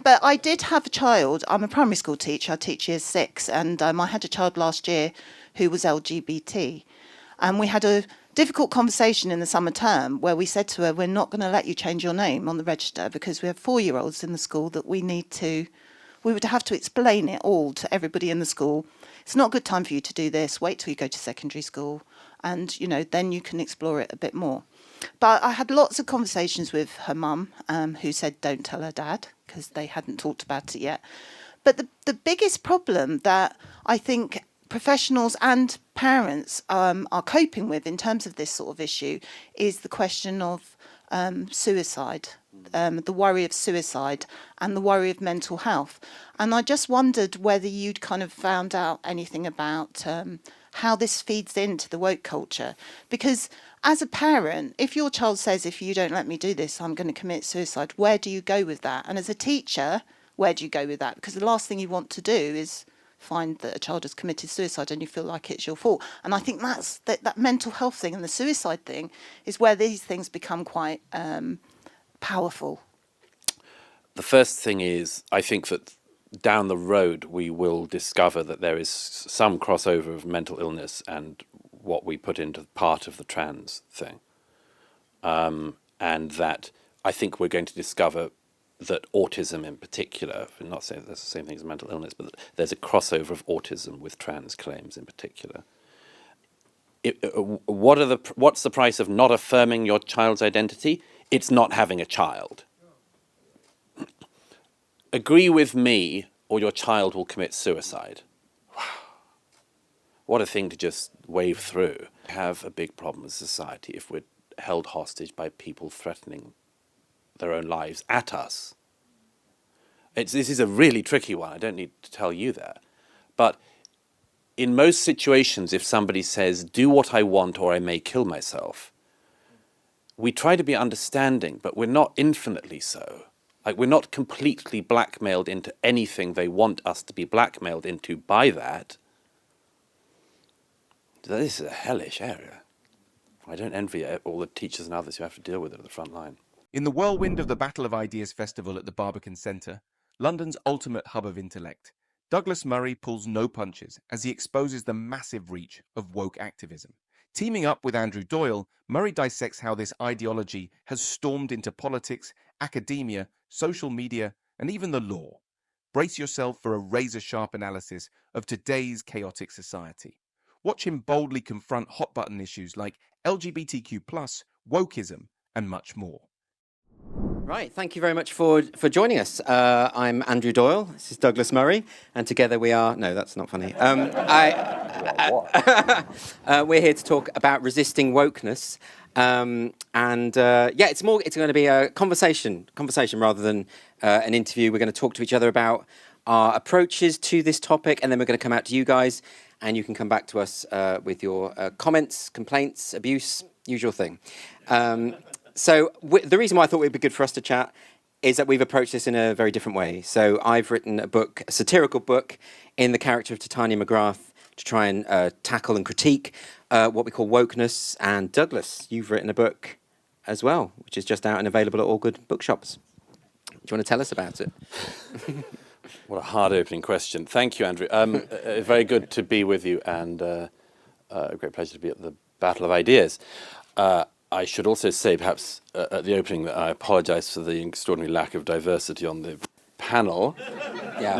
But I did have a child. I'm a primary school teacher. I teach year 6, and I had a child last year who was LGBT. And we had a difficult conversation in the summer term where we said to her, we're not going to let you change your name on the register because we have 4-year-olds in the school that we would have to explain it all to everybody in the school. It's not a good time for you to do this. Wait till you go to secondary school and, then you can explore it a bit more. But I had lots of conversations with her mum, who said don't tell her dad because they hadn't talked about it yet. But the biggest problem that I think professionals and parents are coping with in terms of this sort of issue is the question of suicide, the worry of suicide and the worry of mental health. And I just wondered whether you'd kind of found out anything about how this feeds into the woke culture. Because as a parent, if your child says, if you don't let me do this, I'm going to commit suicide, where do you go with that? And as a teacher, where do you go with that? Because the last thing you want to do is find that a child has committed suicide and you feel like it's your fault. And I think that mental health thing and the suicide thing is where these things become quite powerful. The first thing is, I think that down the road we will discover that there is some crossover of mental illness and what we put into part of the trans thing. And that I think we're going to discover that autism in particular, I'm not saying that's the same thing as mental illness, but there's a crossover of autism with trans claims in particular. What's the price of not affirming your child's identity? It's not having a child. Agree with me or your child will commit suicide. Wow. What a thing to just wave through. We have a big problem as a society if we're held hostage by people threatening their own lives at us. This is a really tricky one. I don't need to tell you that. But in most situations, if somebody says, do what I want or I may kill myself, we try to be understanding, but we're not infinitely so. Like, we're not completely blackmailed into anything they want us to be blackmailed into by that. This is a hellish area. I don't envy all the teachers and others who have to deal with it at the front line. In the whirlwind of the Battle of Ideas Festival at the Barbican Centre, London's ultimate hub of intellect, Douglas Murray pulls no punches as he exposes the massive reach of woke activism. Teaming up with Andrew Doyle, Murray dissects how this ideology has stormed into politics, academia, social media, and even the law. Brace yourself for a razor-sharp analysis of today's chaotic society. Watch him boldly confront hot-button issues like LGBTQ+, wokeism, and much more. Right, thank you very much for joining us. I'm Andrew Doyle, this is Douglas Murray, and together we are... No, that's not funny. We're here to talk about resisting wokeness. It's going to be a conversation rather than an interview. We're going to talk to each other about our approaches to this topic, and then we're going to come out to you guys, and you can come back to us with your comments, complaints, abuse, usual thing. So the reason why I thought it would be good for us to chat is that we've approached this in a very different way. So I've written a satirical book, in the character of Titania McGrath to try and tackle and critique what we call wokeness. And Douglas, you've written a book as well, which is just out and available at all good bookshops. Do you want to tell us about it? What a hard opening question. Thank you, Andrew. Very good to be with you, and a great pleasure to be at the Battle of Ideas. I should also say, perhaps at the opening, that I apologise for the extraordinary lack of diversity on the panel. Yeah.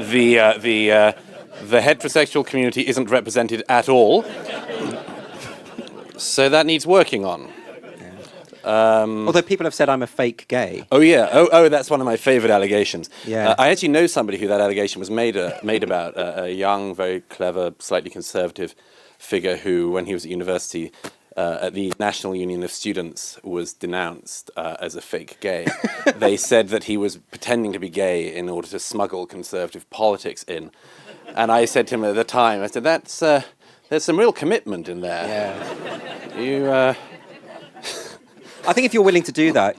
The heterosexual community isn't represented at all, so that needs working on. Although people have said I'm a fake gay. Oh yeah, oh that's one of my favourite allegations. Yeah. I actually know somebody who that allegation was made about, a young, very clever, slightly conservative figure who, when he was at university, at the National Union of Students, was denounced as a fake gay. They said that he was pretending to be gay in order to smuggle conservative politics in. And I said to him at the time, I said, there's some real commitment in there. Yeah. I think if you're willing to do that,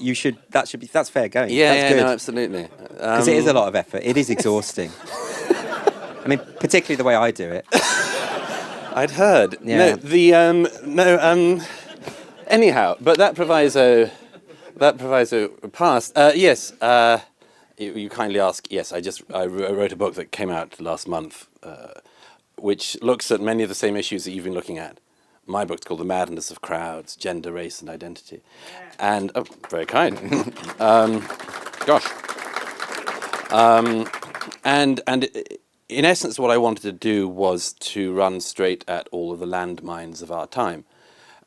that's fair going. Yeah, that's good. No, absolutely. Because it is a lot of effort. It is exhausting. I mean, particularly the way I do it. I'd heard. Yeah. Anyhow, but that proviso passed. Yes. you kindly ask, yes, I wrote a book that came out last month, which looks at many of the same issues that you've been looking at. My book's called The Madness of Crowds, Gender, Race and Identity. And, oh, very kind. Gosh. And in essence, what I wanted to do was to run straight at all of the landmines of our time.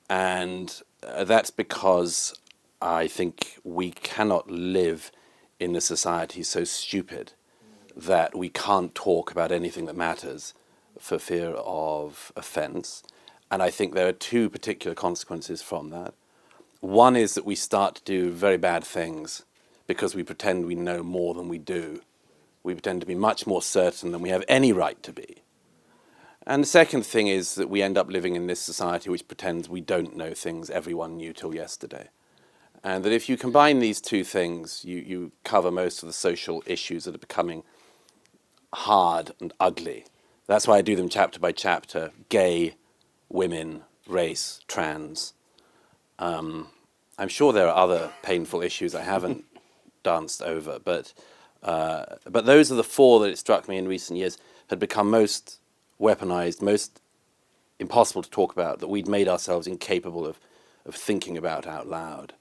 And that's because I think we cannot live in a society so stupid that we can't talk about anything that matters for fear of offense. And I think there are two particular consequences from that. One is that we start to do very bad things because we pretend we know more than we do. We pretend to be much more certain than we have any right to be. And the second thing is that we end up living in this society which pretends we don't know things everyone knew till yesterday. And that if you combine these two things, you cover most of the social issues that are becoming hard and ugly. That's why I do them chapter by chapter: gay, women, race, trans. I'm sure there are other painful issues I haven't danced over, but those are the four that it struck me in recent years had become most weaponized, most impossible to talk about, that we'd made ourselves incapable of thinking about out loud.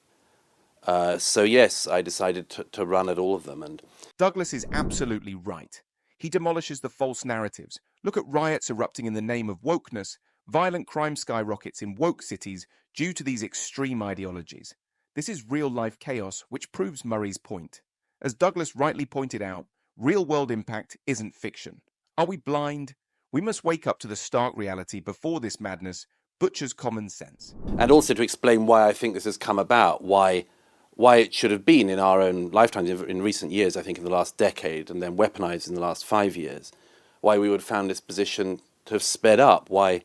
So yes, I decided to run at all of them. And Douglas is absolutely right. He demolishes the false narratives. Look at riots erupting in the name of wokeness. Violent crime skyrockets in woke cities due to these extreme ideologies. This is real-life chaos, which proves Murray's point. As Douglas rightly pointed out, real-world impact isn't fiction. Are we blind? We must wake up to the stark reality before this madness butchers common sense. And also to explain why I think this has come about, why it should have been in our own lifetimes, in recent years, I think in the last decade, and then weaponized in the last 5 years, why we would have found this position to have sped up, why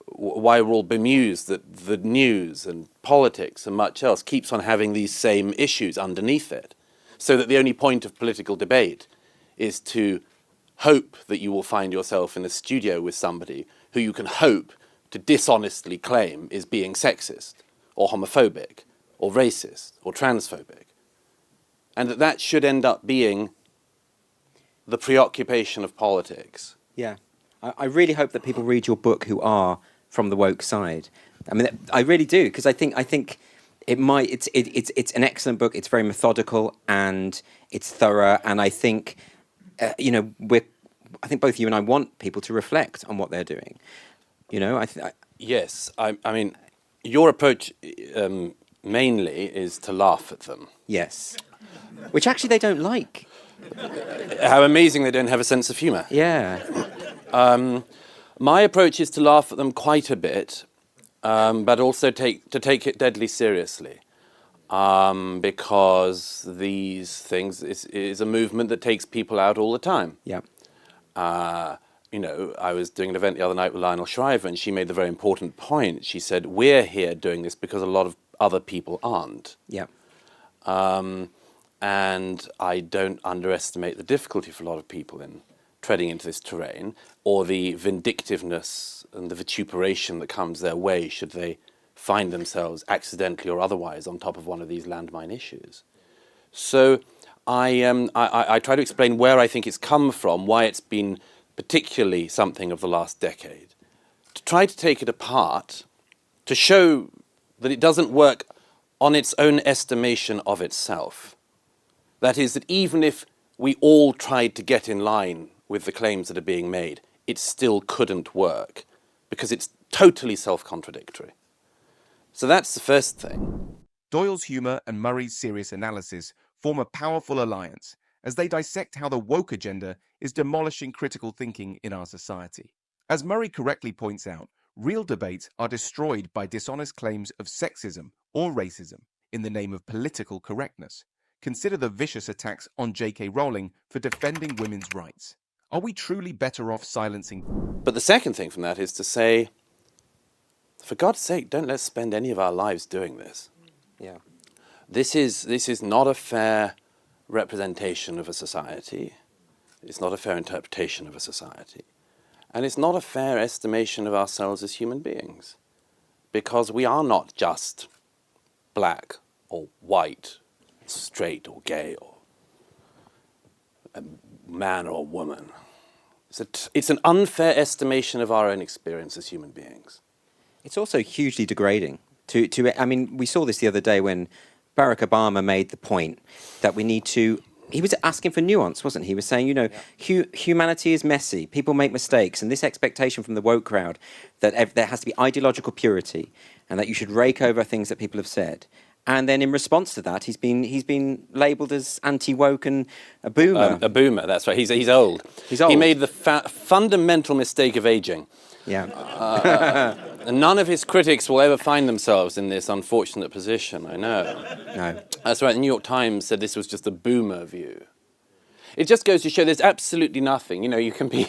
we're all bemused that the news and politics and much else keeps on having these same issues underneath it, so that the only point of political debate is to hope that you will find yourself in a studio with somebody who you can hope to dishonestly claim is being sexist or homophobic or racist or transphobic. And that should end up being the preoccupation of politics. Yeah. I really hope that people read your book who are from the woke side. I mean, I really do, because I think it's an excellent book. It's very methodical and it's thorough. And I think, I think both you and I want people to reflect on what they're doing. Yes, I mean, your approach mainly is to laugh at them. Yes. Which actually they don't like. How amazing they don't have a sense of humour. Yeah. My approach is to laugh at them quite a bit, but also to take it deadly seriously, because these things is a movement that takes people out all the time. Yeah. I was doing an event the other night with Lionel Shriver, and she made the very important point. She said, we're here doing this because a lot of other people aren't. Yeah. And I don't underestimate the difficulty for a lot of people in treading into this terrain, or the vindictiveness and the vituperation that comes their way should they find themselves accidentally or otherwise on top of one of these landmine issues. So I try to explain where I think it's come from, why it's been particularly something of the last decade, to try to take it apart, to show that it doesn't work on its own estimation of itself. That is, that even if we all tried to get in line with the claims that are being made, it still couldn't work, because it's totally self-contradictory. So that's the first thing. Doyle's humour and Murray's serious analysis form a powerful alliance as they dissect how the woke agenda is demolishing critical thinking in our society. As Murray correctly points out, real debates are destroyed by dishonest claims of sexism or racism in the name of political correctness. Consider the vicious attacks on J.K. Rowling for defending women's rights. Are we truly better off silencing? But the second thing from that is to say, for God's sake, don't let's spend any of our lives doing this. Yeah. This is not a fair representation of a society. It's not a fair interpretation of a society. And it's not a fair estimation of ourselves as human beings, because we are not just black or white, straight or gay. man or woman. It's an unfair estimation of our own experience as human beings. It's also hugely degrading. I mean, we saw this the other day when Barack Obama made the point that we need to. He was asking for nuance, wasn't he? He was saying, humanity is messy, people make mistakes, and this expectation from the woke crowd that there has to be ideological purity and that you should rake over things that people have said. And then in response to that, he's been labelled as anti-woke and a boomer. A boomer, that's right. He's old. He's old. He made the fundamental mistake of aging. Yeah. And none of his critics will ever find themselves in this unfortunate position, I know. No. That's right, the New York Times said this was just a boomer view. It just goes to show there's absolutely nothing. You can be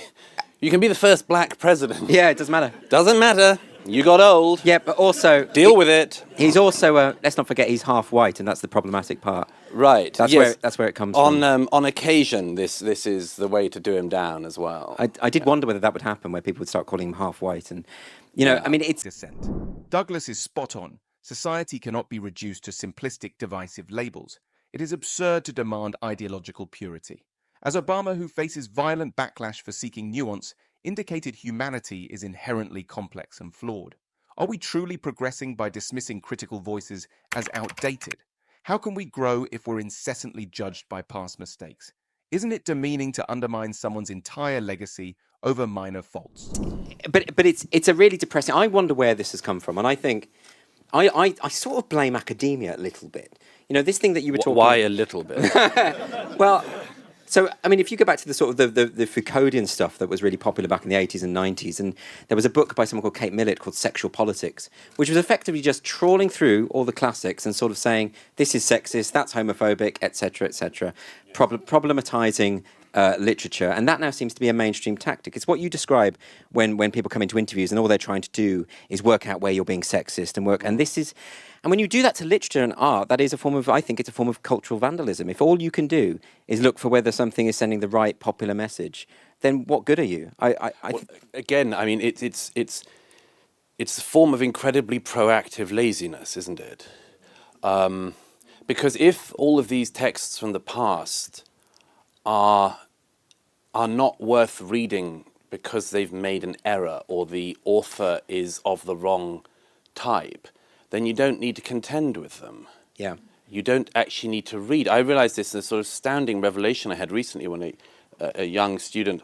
the first black president. Yeah, it doesn't matter. Doesn't matter. You got old. Yeah, but also... Deal with it. He's also, let's not forget, he's half white, and that's the problematic part. Right. That's where it comes from. On occasion, this is the way to do him down as well. I did wonder whether that would happen, where people would start calling him half white. And, I mean, it's... Dissent. Douglas is spot on. Society cannot be reduced to simplistic, divisive labels. It is absurd to demand ideological purity. As Obama, who faces violent backlash for seeking nuance, indicated humanity is inherently complex and flawed. Are we truly progressing by dismissing critical voices as outdated? How can we grow if we're incessantly judged by past mistakes? Isn't it demeaning to undermine someone's entire legacy over minor faults? But it's a really depressing... I wonder where this has come from, and I think... I sort of blame academia a little bit. This thing that you were talking... Why a little bit? Well... So, I mean, if you go back to the sort of the Foucauldian stuff that was really popular back in the 80s and 90s, and there was a book by someone called Kate Millett called Sexual Politics, which was effectively just trawling through all the classics and sort of saying, this is sexist, that's homophobic, etc., problematizing literature. And that now seems to be a mainstream tactic. It's what you describe when people come into interviews and all they're trying to do is work out where you're being sexist and this is... And when you do that to literature and art, that is I think it's a form of cultural vandalism. If all you can do is look for whether something is sending the right popular message, then what good are you? Again, I mean, it's a form of incredibly proactive laziness, isn't it? Because if all of these texts from the past are not worth reading because they've made an error or the author is of the wrong type, then you don't need to contend with them. Yeah. You don't actually need to read. I realized this in a sort of astounding revelation I had recently when a young student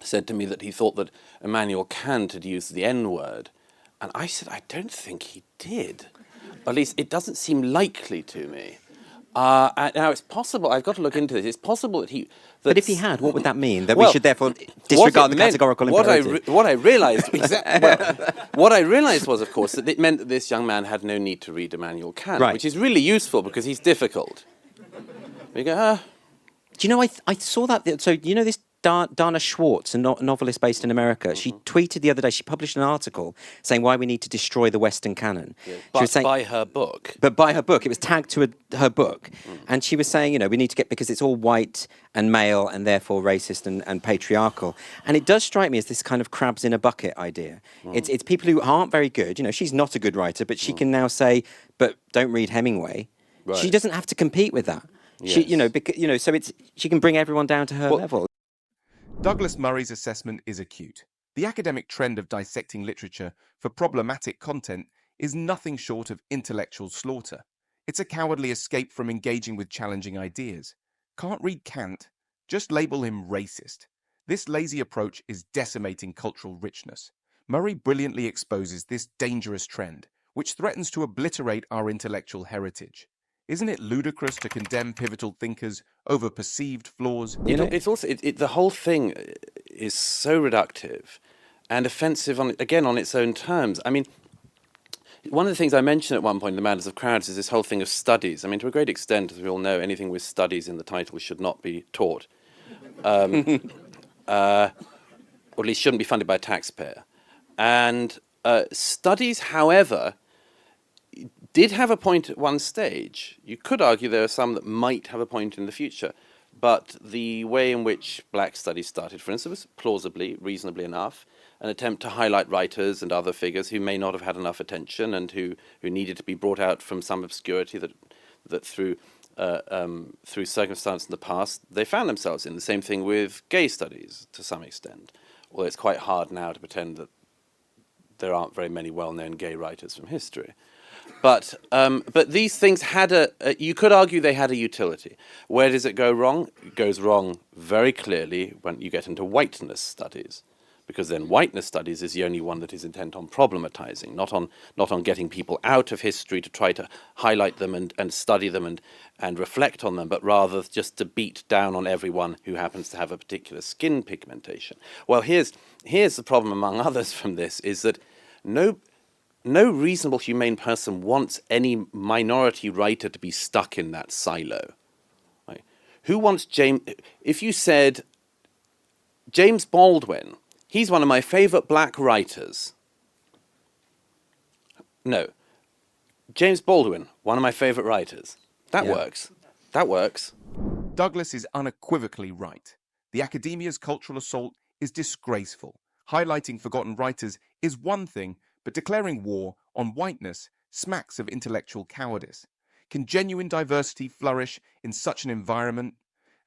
said to me that he thought that Immanuel Kant had used the N-word. And I said, I don't think he did. At least it doesn't seem likely to me. Now, it's possible, I've got to look into this, it's possible that he... But if he had, what would that mean? That we should therefore disregard the categorical imperative? What I realised what I realised was, of course, that it meant that this young man had no need to read Immanuel Kant, right. Which is really useful because he's difficult. We go, Do you know, I saw that, so you know this Dana Schwartz, a novelist based in America, she tweeted the other day, she published an article saying why we need to destroy the Western canon. Yeah, she was saying, by her book. But by her book. It was tagged to her book. And she was saying, we need to get, because it's all white and male and therefore racist and patriarchal. And it does strike me as this kind of crabs in a bucket idea. It's people who aren't very good. She's not a good writer, but she can now say, but don't read Hemingway. Right. She doesn't have to compete with that. Yes. So she can bring everyone down to her level. Douglas Murray's assessment is acute. The academic trend of dissecting literature for problematic content is nothing short of intellectual slaughter. It's a cowardly escape from engaging with challenging ideas. Can't read Kant? Just label him racist. This lazy approach is decimating cultural richness. Murray brilliantly exposes this dangerous trend, which threatens to obliterate our intellectual heritage. Isn't it ludicrous to condemn pivotal thinkers over perceived flaws? It's also the whole thing is so reductive and offensive on its own terms. I mean, one of the things I mentioned at one point in The Madness of Crowds is this whole thing of studies. I mean, to a great extent, as we all know, anything with studies in the title should not be taught, or at least shouldn't be funded by a taxpayer. And studies, however, did have a point at one stage. You could argue there are some that might have a point in the future, but the way in which black studies started, for instance, was plausibly, reasonably enough, an attempt to highlight writers and other figures who may not have had enough attention and who needed to be brought out from some obscurity that through through circumstance in the past, they found themselves in. The same thing with gay studies to some extent, although it's quite hard now to pretend that there aren't very many well-known gay writers from history. But these things had you could argue they had a utility. Where does it go wrong? It goes wrong very clearly when you get into whiteness studies, because then whiteness studies is the only one that is intent on problematizing, not on getting people out of history to try to highlight them and study them and reflect on them, but rather just to beat down on everyone who happens to have a particular skin pigmentation. Well, here's the problem, among others, from this, is that no reasonable humane person wants any minority writer to be stuck in that silo. Right? Who wants James? If you said James Baldwin, he's one of my favorite black writers. No. James Baldwin, one of my favorite writers. That works. That works. Douglas is unequivocally right. The academia's cultural assault is disgraceful. Highlighting forgotten writers is one thing, but declaring war on whiteness smacks of intellectual cowardice. Can genuine diversity flourish in such an environment?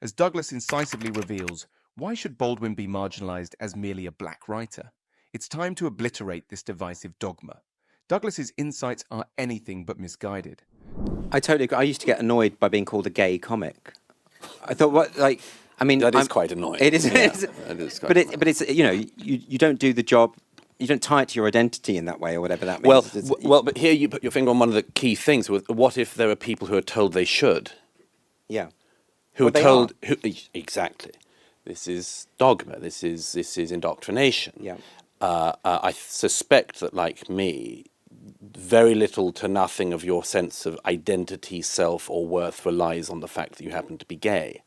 As Douglas incisively reveals, why should Baldwin be marginalized as merely a black writer? It's time to obliterate this divisive dogma. Douglas's insights are anything but misguided. I totally agree. I used to get annoyed by being called a gay comic. I thought, That is quite annoying. It is. Yeah, it is quite annoying. But it's you don't do the job. You don't tie it to your identity in that way, or whatever that means. Well, but here you put your finger on one of the key things. What if there are people who are told they should? Yeah. Who Well, are they told exactly. This is dogma. This is indoctrination. Yeah. I suspect that, like me, very little to nothing of your sense of identity, self, or worth relies on the fact that you happen to be gay.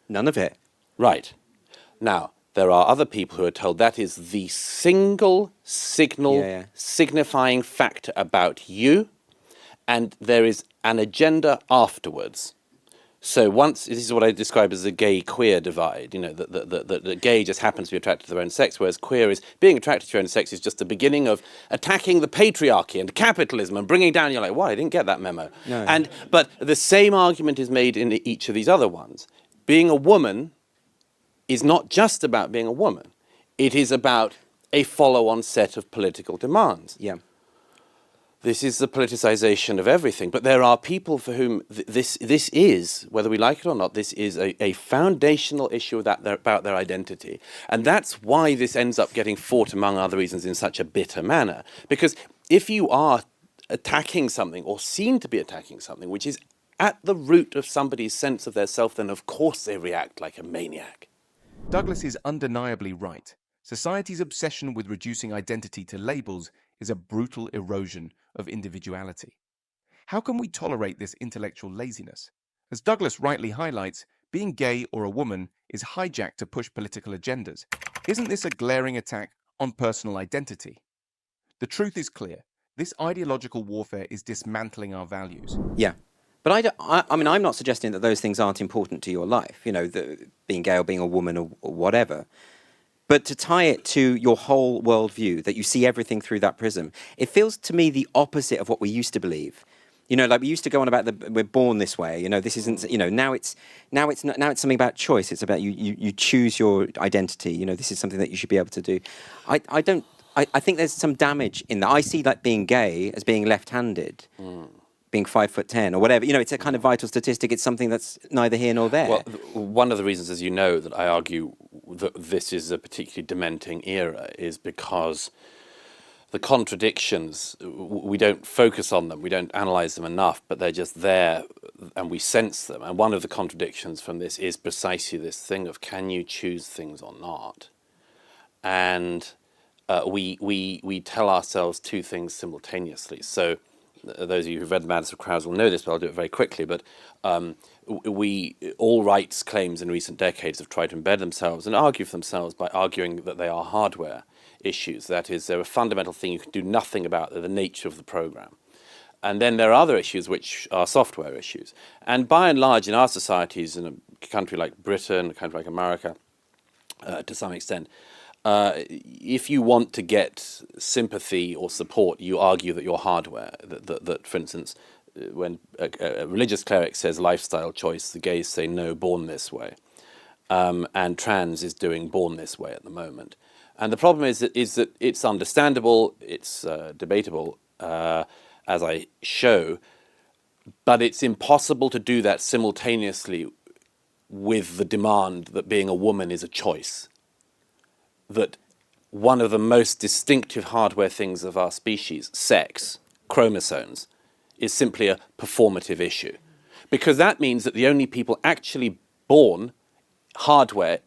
None of it. Right. Now, there are other people who are told that is the single signal signifying factor about you, and there is an agenda afterwards. So this is what I describe as the gay-queer divide, the gay just happens to be attracted to their own sex, whereas queer is, being attracted to your own sex is just the beginning of attacking the patriarchy and capitalism and bringing down, you're like, what, I didn't get that memo. No. But the same argument is made in each of these other ones. Being a woman is not just about being a woman. It is about a follow-on set of political demands. Yeah. This is the politicization of everything. But there are people for whom this is, whether we like it or not, this is a foundational issue about their identity. And that's why this ends up getting fought, among other reasons, in such a bitter manner. Because if you are attacking something, or seem to be attacking something, which is at the root of somebody's sense of their self, then of course they react like a maniac. Douglas is undeniably right. Society's obsession with reducing identity to labels is a brutal erosion of individuality. How can we tolerate this intellectual laziness? As Douglas rightly highlights, being gay or a woman is hijacked to push political agendas. Isn't this a glaring attack on personal identity? The truth is clear. This ideological warfare is dismantling our values. Yeah. But I'm not suggesting that those things aren't important to your life, being gay or being a woman or whatever. But to tie it to your whole worldview, that you see everything through that prism, it feels to me the opposite of what we used to believe. Like we used to go on about we're born this way. This isn't. Now it's something about choice. It's about you choose your identity. This is something that you should be able to do. I think there's some damage in that. I see being gay as being left-handed. Being 5'10" or whatever, it's a kind of vital statistic. It's something that's neither here nor there. Well, one of the reasons, as you know, that I argue that this is a particularly dementing era is because the contradictions, we don't focus on them, we don't analyze them enough, but they're just there and we sense them. And one of the contradictions from this is precisely this thing of, can you choose things or not? And we tell ourselves two things simultaneously. So those of you who've read The Madness of Crowds will know this, but I'll do it very quickly. But all rights claims in recent decades have tried to embed themselves and argue for themselves by arguing that they are hardware issues. That is, they're a fundamental thing you can do nothing about, they're the nature of the program. And then there are other issues which are software issues. And by and large, in our societies, in a country like Britain, a country like America, to some extent, if you want to get sympathy or support, you argue that you're hardware. That for instance, when a religious cleric says lifestyle choice, the gays say no, born this way. And trans is doing born this way at the moment. And the problem is that it's understandable, it's debatable, as I show, but it's impossible to do that simultaneously with the demand that being a woman is a choice. That one of the most distinctive hardware things of our species, sex, chromosomes, is simply a performative issue. Because that means that the only people actually born hardware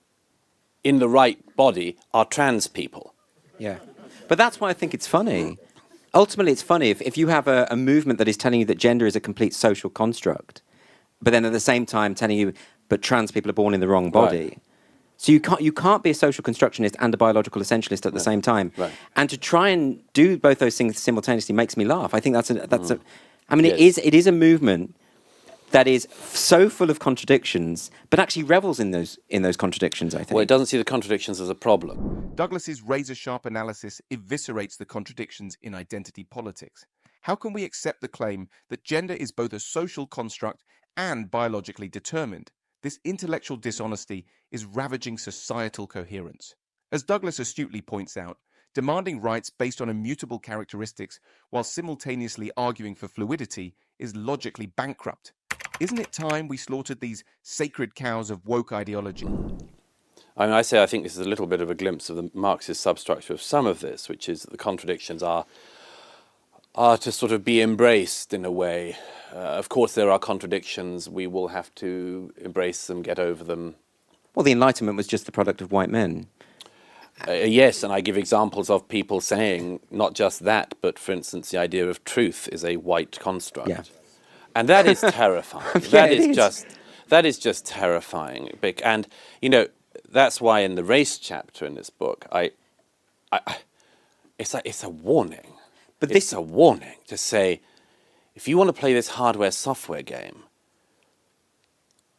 in the right body are trans people. Yeah. But that's why I think it's funny. Ultimately, it's funny if you have a movement that is telling you that gender is a complete social construct, but then at the same time telling you, but trans people are born in the wrong body. Right. So you can't be a social constructionist and a biological essentialist at the same time. Right. And to try and do both those things simultaneously makes me laugh. I think that's a. I mean, Yes. it is a movement that is so full of contradictions, but actually revels in those contradictions, I think. Well, it doesn't see the contradictions as a problem. Douglas's razor-sharp analysis eviscerates the contradictions in identity politics. How can we accept the claim that gender is both a social construct and biologically determined? This intellectual dishonesty is ravaging societal coherence. As Douglas astutely points out, demanding rights based on immutable characteristics while simultaneously arguing for fluidity is logically bankrupt. Isn't it time we slaughtered these sacred cows of woke ideology? I mean, I think this is a little bit of a glimpse of the Marxist substructure of some of this, which is that the contradictions are to sort of be embraced in a way. Of course, there are contradictions. We will have to embrace them, get over them. Well, the Enlightenment was just the product of white men. Yes, and I give examples of people saying not just that, but for instance, the idea of truth is a white construct. Yeah. And that is terrifying. That is just terrifying. And, you know, that's why in the race chapter in this book, it's a warning. But it's a warning to say, if you want to play this hardware-software game,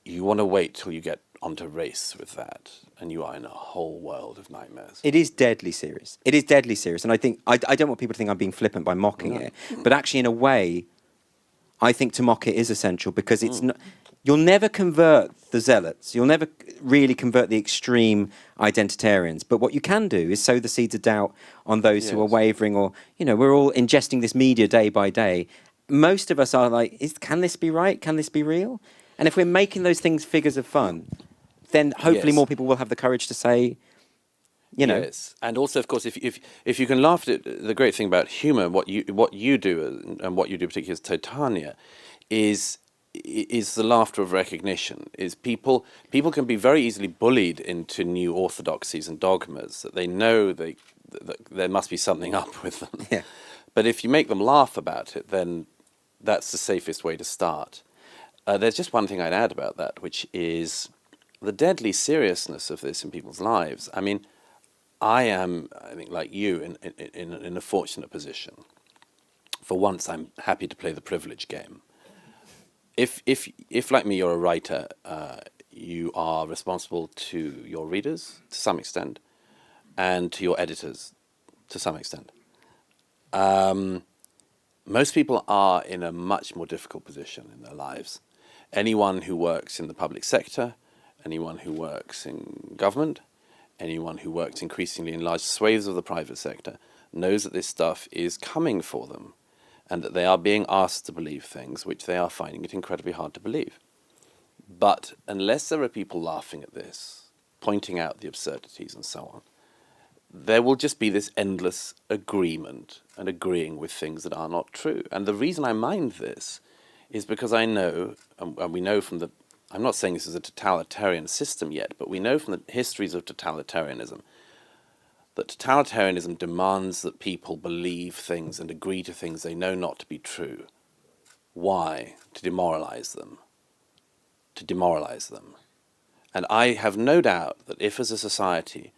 you want to wait till you get onto race with that, and you are in a whole world of nightmares. It is deadly serious. It is deadly serious. And I think, I don't want people to think I'm being flippant by mocking it, but actually in a way, I think to mock it is essential because it's not, you'll never convert the zealots. You'll never really convert the extreme identitarians. But what you can do is sow the seeds of doubt on those who are wavering or, you know, we're all ingesting this media day by day. Most of us are like, can this be right? Can this be real? And if we're making those things figures of fun, then hopefully more people will have the courage to say, you know. Yes, and also, of course, if you can laugh at it, the great thing about humour, what you do and what you do particularly as Titania, is the laughter of recognition. Is people can be very easily bullied into new orthodoxies and dogmas that they know that there must be something up with them. Yeah. But if you make them laugh about it, then that's the safest way to start. There's just one thing I'd add about that, which is the deadly seriousness of this in people's lives. I mean, I am, I think, like you, in a fortunate position. For once, I'm happy to play the privilege game. If like me, you're a writer, you are responsible to your readers to some extent, and to your editors to some extent. Most people are in a much more difficult position in their lives. Anyone who works in the public sector, anyone who works in government, anyone who works increasingly in large swathes of the private sector knows that this stuff is coming for them and that they are being asked to believe things which they are finding it incredibly hard to believe. But unless there are people laughing at this, pointing out the absurdities and so on, there will just be this endless agreement and agreeing with things that are not true. And the reason I mind this is because I know, and we know from the, I'm not saying this is a totalitarian system yet, but we know from the histories of totalitarianism that totalitarianism demands that people believe things and agree to things they know not to be true. Why? To demoralize them. To demoralize them. And I have no doubt that if as a society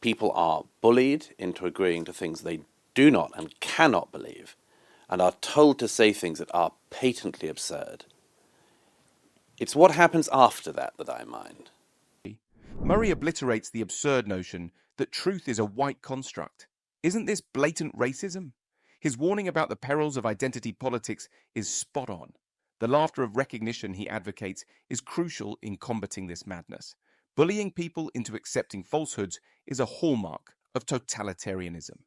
people are bullied into agreeing to things they do not and cannot believe and are told to say things that are patently absurd, it's what happens after that that I mind. Murray obliterates the absurd notion that truth is a white construct. Isn't this blatant racism? His warning about the perils of identity politics is spot on. The laughter of recognition he advocates is crucial in combating this madness. Bullying people into accepting falsehoods is a hallmark of totalitarianism.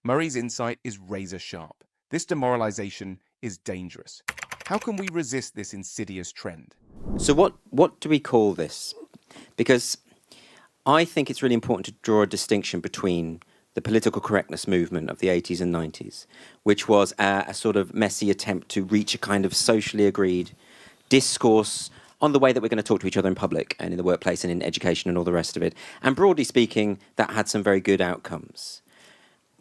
Murray's insight is razor sharp. This demoralization is dangerous. How can we resist this insidious trend? So what do we call this? Because I think it's really important to draw a distinction between the political correctness movement of the 80s and 90s, which was a sort of messy attempt to reach a kind of socially agreed discourse on the way that we're going to talk to each other in public and in the workplace and in education and all the rest of it. And broadly speaking, that had some very good outcomes.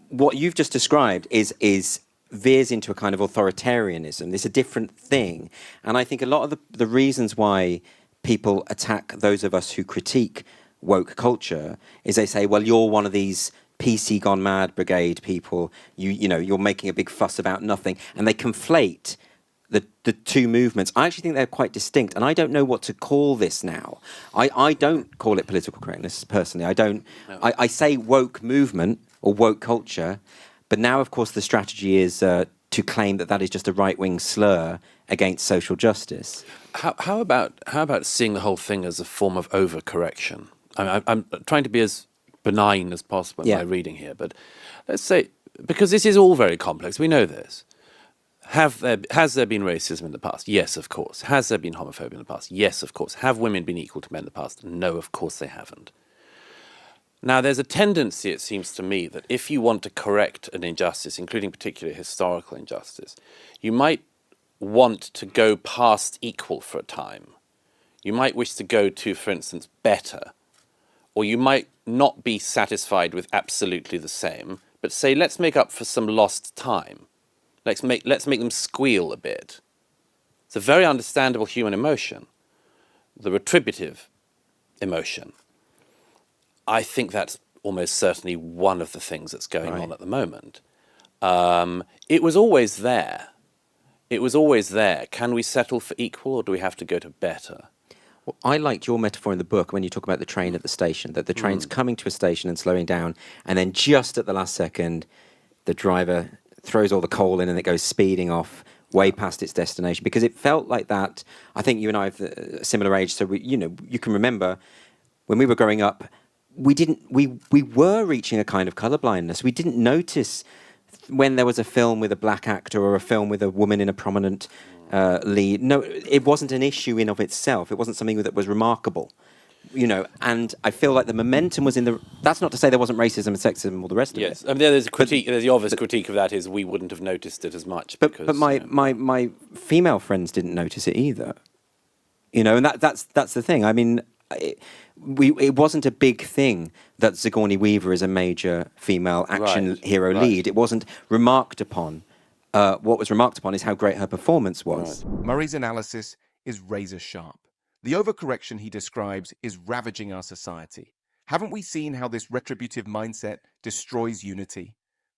What you've just described is veers into a kind of authoritarianism. It's a different thing. And I think a lot of the reasons why people attack those of us who critique woke culture is they say, well, you're one of these PC gone mad brigade people, you know, you're making a big fuss about nothing. And they conflate the two movements. I actually think they're quite distinct, and I don't know what to call this now. I don't call it political correctness, personally. I don't. No. I say woke movement or woke culture, but now, of course, the strategy is to claim that is just a right-wing slur against social justice. How about seeing the whole thing as a form of overcorrection? I'm trying to be as benign as possible in my reading here, but let's say, because this is all very complex, we know this. Has there been racism in the past? Yes, of course. Has there been homophobia in the past? Yes, of course. Have women been equal to men in the past? No, of course they haven't. Now, there's a tendency, it seems to me, that if you want to correct an injustice, including particularly historical injustice, you might want to go past equal for a time. You might wish to go to, for instance, better. Or you might not be satisfied with absolutely the same, but say, let's make up for some lost time. Let's make them squeal a bit. It's a very understandable human emotion, the retributive emotion. I think that's almost certainly one of the things that's going on at the moment. It was always there. It was always there. Can we settle for equal, or do we have to go to better? Well, I liked your metaphor in the book when you talk about the train at the station, that the train's coming to a station and slowing down, and then just at the last second, the driver throws all the coal in and it goes speeding off way past its destination. Because it felt like that. I think you and I have a similar age, so you can remember when we were growing up, we were reaching a kind of colourblindness. We didn't notice when there was a film with a black actor or a film with a woman in a prominent lead. No, it wasn't an issue in of itself. It wasn't something that was remarkable. And I feel like the momentum was in the. That's not to say there wasn't racism and sexism and all the rest of it. Yes, I mean, there's a critique. There's the obvious critique of that is we wouldn't have noticed it as much. But my female friends didn't notice it either. And that's the thing. I mean, it wasn't a big thing that Sigourney Weaver is a major female action hero lead. It wasn't remarked upon. What was remarked upon is how great her performance was. Murray's analysis is razor sharp. The overcorrection he describes is ravaging our society. Haven't we seen how this retributive mindset destroys unity?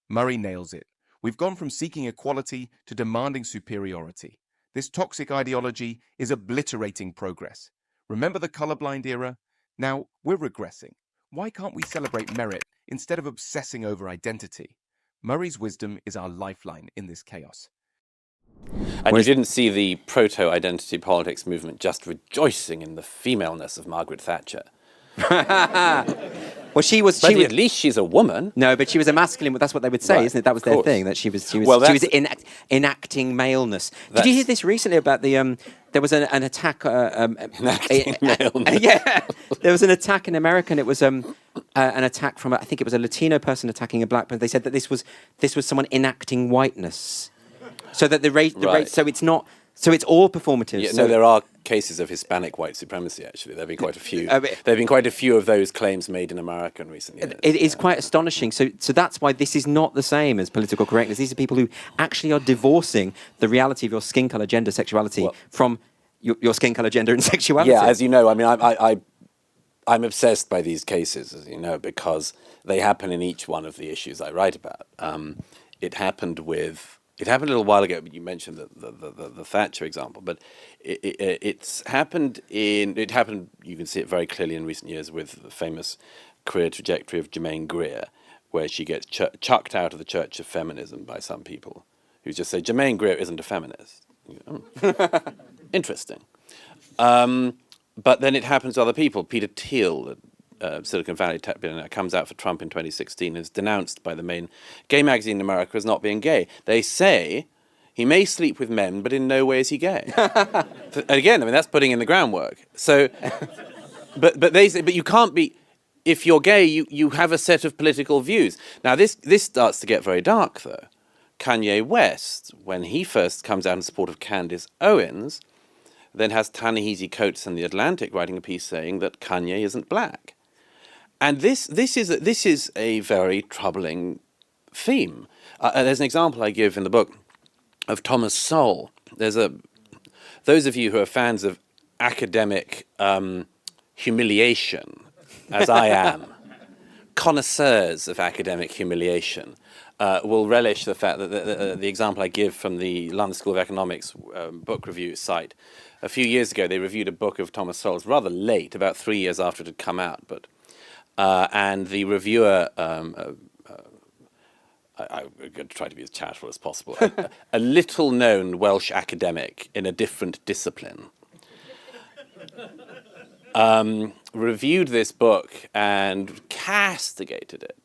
Murray nails it. We've gone from seeking equality to demanding superiority. This toxic ideology is obliterating progress. Remember the colorblind era? Now we're regressing. Why can't we celebrate merit instead of obsessing over identity? Murray's wisdom is our lifeline in this chaos. And you didn't see the proto-identity politics movement just rejoicing in the femaleness of Margaret Thatcher. Well, at least she's a woman. No, but she was a masculine. That's what they would say, isn't it? That was their thing. That she was enacting maleness. Did you hear this recently about the? There was an attack. Enacting maleness. Yeah, there was an attack in America, and it was an attack from I think it was a Latino person attacking a black person. They said that this was someone enacting whiteness, so that the race. So it's not. So it's all performative. Yeah, no, there are cases of Hispanic white supremacy, actually. There have been quite a few. There have been quite a few of those claims made in America in recent years. It is quite astonishing. So that's why this is not the same as political correctness. These are people who actually are divorcing the reality of your skin colour, gender, sexuality from your skin colour, gender and sexuality. Yeah, as you know, I mean, I'm obsessed by these cases, as you know, because they happen in each one of the issues I write about. It happened a little while ago. You mentioned the Thatcher example, but it's happened. You can see it very clearly in recent years with the famous career trajectory of Germaine Greer, where she gets chucked out of the Church of Feminism by some people who just say, Germaine Greer isn't a feminist. Interesting. But then it happens to other people. Peter Thiel, Silicon Valley tech billionaire, comes out for Trump in 2016 and is denounced by the main gay magazine in America as not being gay. They say he may sleep with men, but in no way is he gay. Again, I mean, that's putting in the groundwork. So, but they say, but you can't be, if you're gay, you have a set of political views. Now, this starts to get very dark, though. Kanye West, when he first comes out in support of Candace Owens, then has Ta-Nehisi Coates in The Atlantic writing a piece saying that Kanye isn't black. And this is a very troubling theme. There's an example I give in the book of Thomas Sowell. Those of you who are fans of academic humiliation, as I am, connoisseurs of academic humiliation, will relish the fact that the example I give from the London School of Economics book review site. A few years ago, they reviewed a book of Thomas Sowell's rather late, about 3 years after it had come out. But and the reviewer, I'm going to try to be as charitable as possible, a little-known Welsh academic in a different discipline, reviewed this book and castigated it.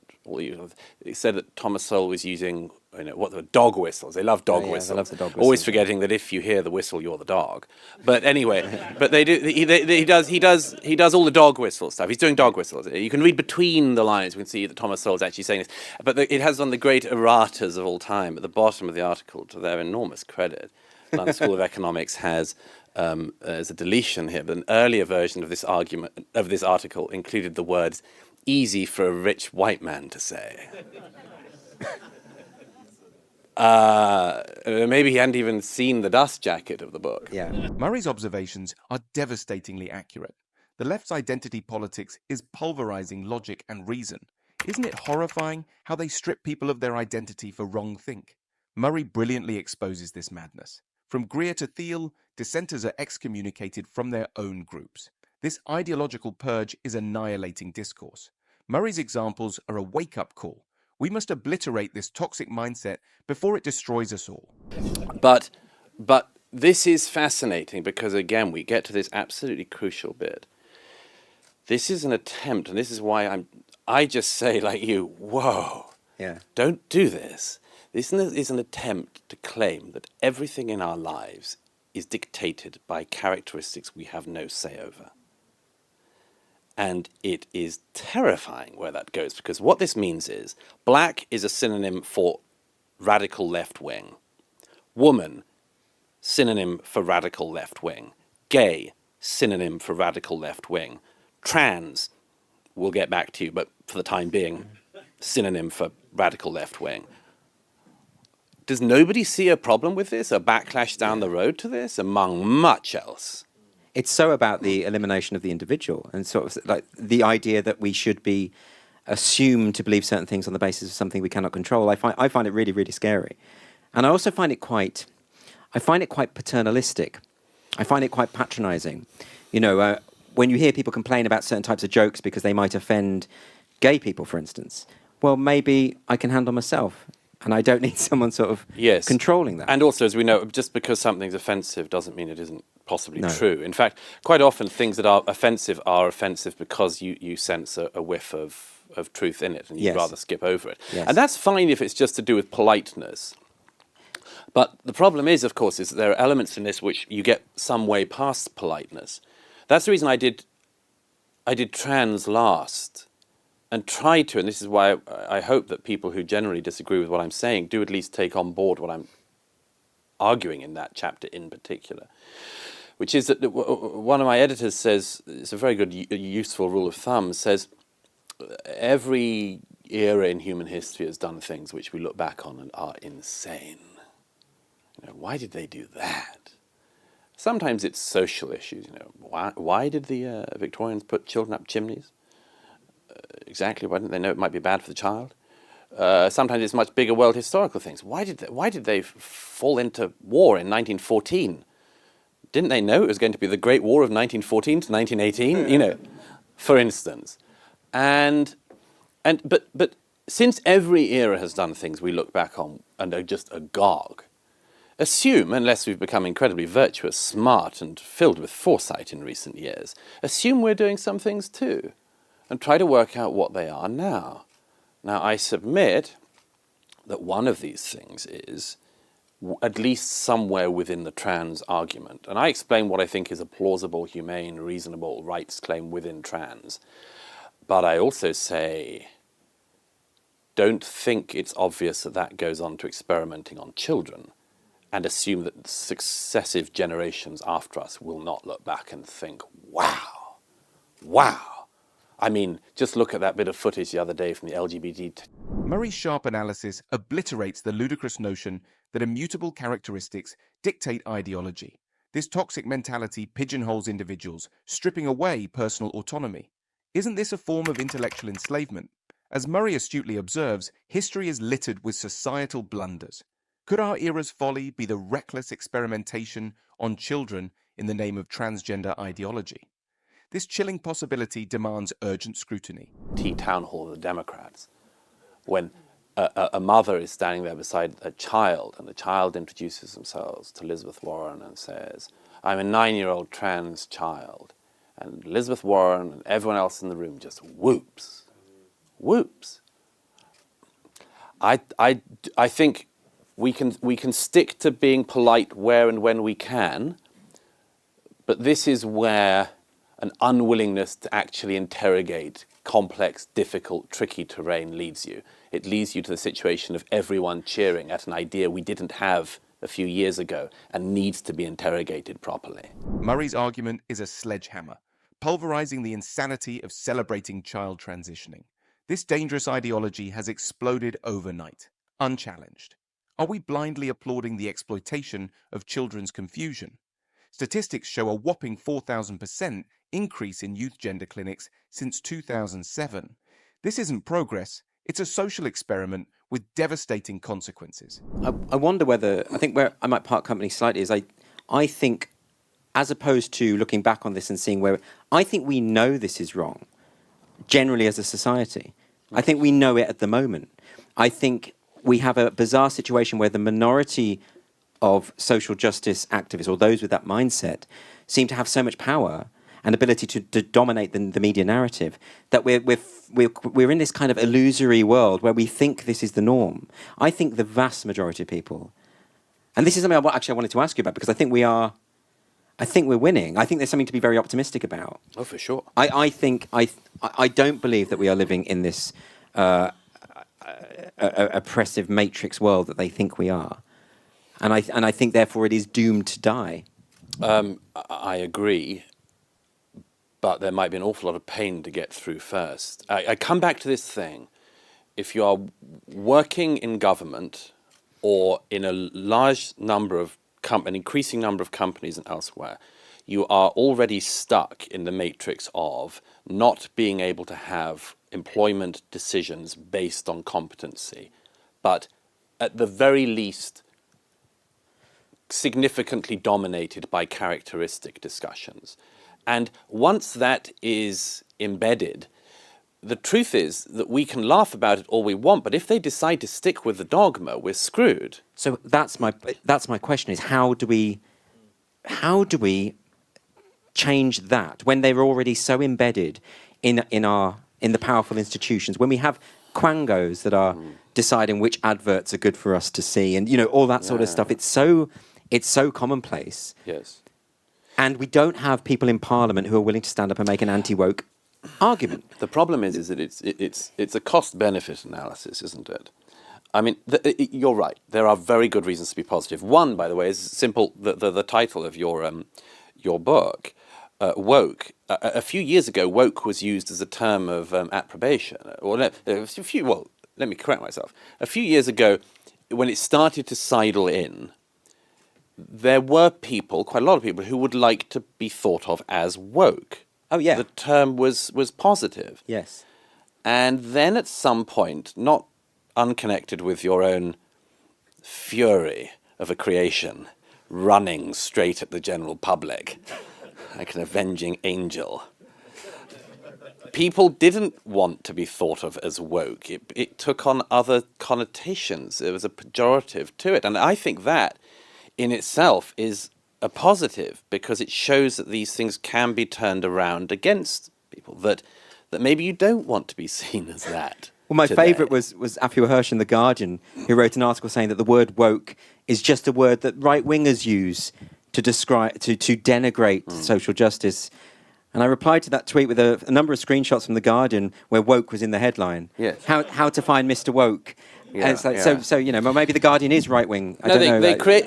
He said that Thomas Sowell was using, what the dog whistles. They love dog whistles. They love the dog whistles. Always forgetting that if you hear the whistle, you're the dog. But anyway, but they do. He does all the dog whistle stuff. He's doing dog whistles. You can read between the lines. You can see that Thomas Sowell is actually saying this. But it has one of the great erratas of all time at the bottom of the article. To their enormous credit, London School of Economics has. There's a deletion here, but an earlier version of this article included the words "easy for a rich white man to say." Maybe he hadn't even seen the dust jacket of the book. Yeah. Murray's observations are devastatingly accurate. The left's identity politics is pulverizing logic and reason. Isn't it horrifying how they strip people of their identity for wrong-think? Murray brilliantly exposes this madness. From Greer to Thiel, dissenters are excommunicated from their own groups. This ideological purge is annihilating discourse. Murray's examples are a wake-up call. We must obliterate this toxic mindset before it destroys us all. But this is fascinating because, again, we get to this absolutely crucial bit. This is an attempt, and this is why I just say, like you, whoa, Yeah. don't do this. This is an attempt to claim that everything in our lives is dictated by characteristics we have no say over. And it is terrifying where that goes, because what this means is black is a synonym for radical left wing. Woman, synonym for radical left wing. Gay, synonym for radical left wing. Trans, we'll get back to you, but for the time being, synonym for radical left wing. Does nobody see a problem with this, a backlash down the road to this, among much else? It's so about the elimination of the individual and sort of like the idea that we should be assumed to believe certain things on the basis of something we cannot control. I find it really, really scary. And I also find it quite paternalistic. I find it quite patronizing. When you hear people complain about certain types of jokes because they might offend gay people, for instance, well, maybe I can handle myself. And I don't need someone sort of controlling that. And also, as we know, just because something's offensive doesn't mean it isn't possibly true. In fact, quite often things that are offensive because you sense a whiff of truth in it and you'd rather skip over it. Yes. And that's fine if it's just to do with politeness. But the problem is, of course, is that there are elements in this which you get some way past politeness. That's the reason I did trans last. And try to, and this is why I hope that people who generally disagree with what I'm saying do at least take on board what I'm arguing in that chapter in particular, which is that one of my editors says, it's a very good, useful rule of thumb, says every era in human history has done things which we look back on and are insane. Why did they do that? Sometimes it's social issues. Why did the Victorians put children up chimneys? Exactly. Why didn't they know it might be bad for the child? Sometimes it's much bigger world historical things. Why did they fall into war in 1914? Didn't they know it was going to be the Great War of 1914 to 1918? For instance, but since every era has done things we look back on and are just agog, assume, unless we've become incredibly virtuous, smart, and filled with foresight in recent years, assume we're doing some things too, and try to work out what they are now. Now, I submit that one of these things is at least somewhere within the trans argument. And I explain what I think is a plausible, humane, reasonable rights claim within trans. But I also say, don't think it's obvious that that goes on to experimenting on children, and assume that successive generations after us will not look back and think, wow, wow. I mean, just look at that bit of footage the other day from the LGBT. Murray's sharp analysis obliterates the ludicrous notion that immutable characteristics dictate ideology. This toxic mentality pigeonholes individuals, stripping away personal autonomy. Isn't this a form of intellectual enslavement? As Murray astutely observes, history is littered with societal blunders. Could our era's folly be the reckless experimentation on children in the name of transgender ideology? This chilling possibility demands urgent scrutiny. Town hall of the Democrats, when a mother is standing there beside a child, and the child introduces themselves to Elizabeth Warren and says, I'm a 9-year-old trans child. And Elizabeth Warren and everyone else in the room just whoops. Whoops. I think we can stick to being polite where and when we can, but this is where an unwillingness to actually interrogate complex, difficult, tricky terrain leads you. It leads you to the situation of everyone cheering at an idea we didn't have a few years ago and needs to be interrogated properly. Murray's argument is a sledgehammer, pulverizing the insanity of celebrating child transitioning. This dangerous ideology has exploded overnight, unchallenged. Are we blindly applauding the exploitation of children's confusion? Statistics show a whopping 4,000% increase in youth gender clinics since 2007. This isn't progress, it's a social experiment with devastating consequences. I wonder whether, I think where I might part company slightly is I think, as opposed to looking back on this and seeing where, I think we know this is wrong, generally as a society. I think we know it at the moment. I think we have a bizarre situation where the minority of social justice activists, or those with that mindset, seem to have so much power and ability to dominate the media narrative that we're in this kind of illusory world where we think this is the norm. I think the vast majority of people, and this is something I wanted to ask you about, because I think we're winning. I think there's something to be very optimistic about. Oh, for sure. I don't believe that we are living in this oppressive matrix world that they think we are. And I think, therefore, it is doomed to die. I agree, but there might be an awful lot of pain to get through first. I come back to this thing. If you are working in government or in a large number of an increasing number of companies and elsewhere, you are already stuck in the matrix of not being able to have employment decisions based on competency, but at the very least significantly dominated by characteristic discussions. And once that is embedded, the truth is that we can laugh about it all we want, but if they decide to stick with the dogma, we're screwed. So that's my question: is how do we change that when they're already so embedded in the powerful institutions? When we have quangos that are deciding which adverts are good for us to see, and all that sort of stuff. It's so commonplace. Yes. And we don't have people in Parliament who are willing to stand up and make an anti-woke argument. The problem is that it's a cost-benefit analysis, isn't it? I mean, you're right. There are very good reasons to be positive. One, by the way, is simple. The title of your book, woke. A few years ago, woke was used as a term of approbation. Let me correct myself. A few years ago, when it started to sidle in, there were people, quite a lot of people, who would like to be thought of as woke. Oh, yeah. The term was positive. Yes. And then at some point, not unconnected with your own fury of a creation running straight at the general public, like an avenging angel, that people didn't want to be thought of as woke. It took on other connotations. There was a pejorative to it. And I think that in itself is a positive, because it shows that these things can be turned around against people, that maybe you don't want to be seen as that. Well, my today. favourite was Afua Hirsch in The Guardian, who wrote an article saying that the word woke is just a word that right-wingers use to describe, to denigrate social justice. And I replied to that tweet with a number of screenshots from The Guardian where woke was in the headline. Yes. How to find Mr. Woke. Yeah, and it's like, yeah. so, you know, well, maybe The Guardian is right-wing. I don't know. They create...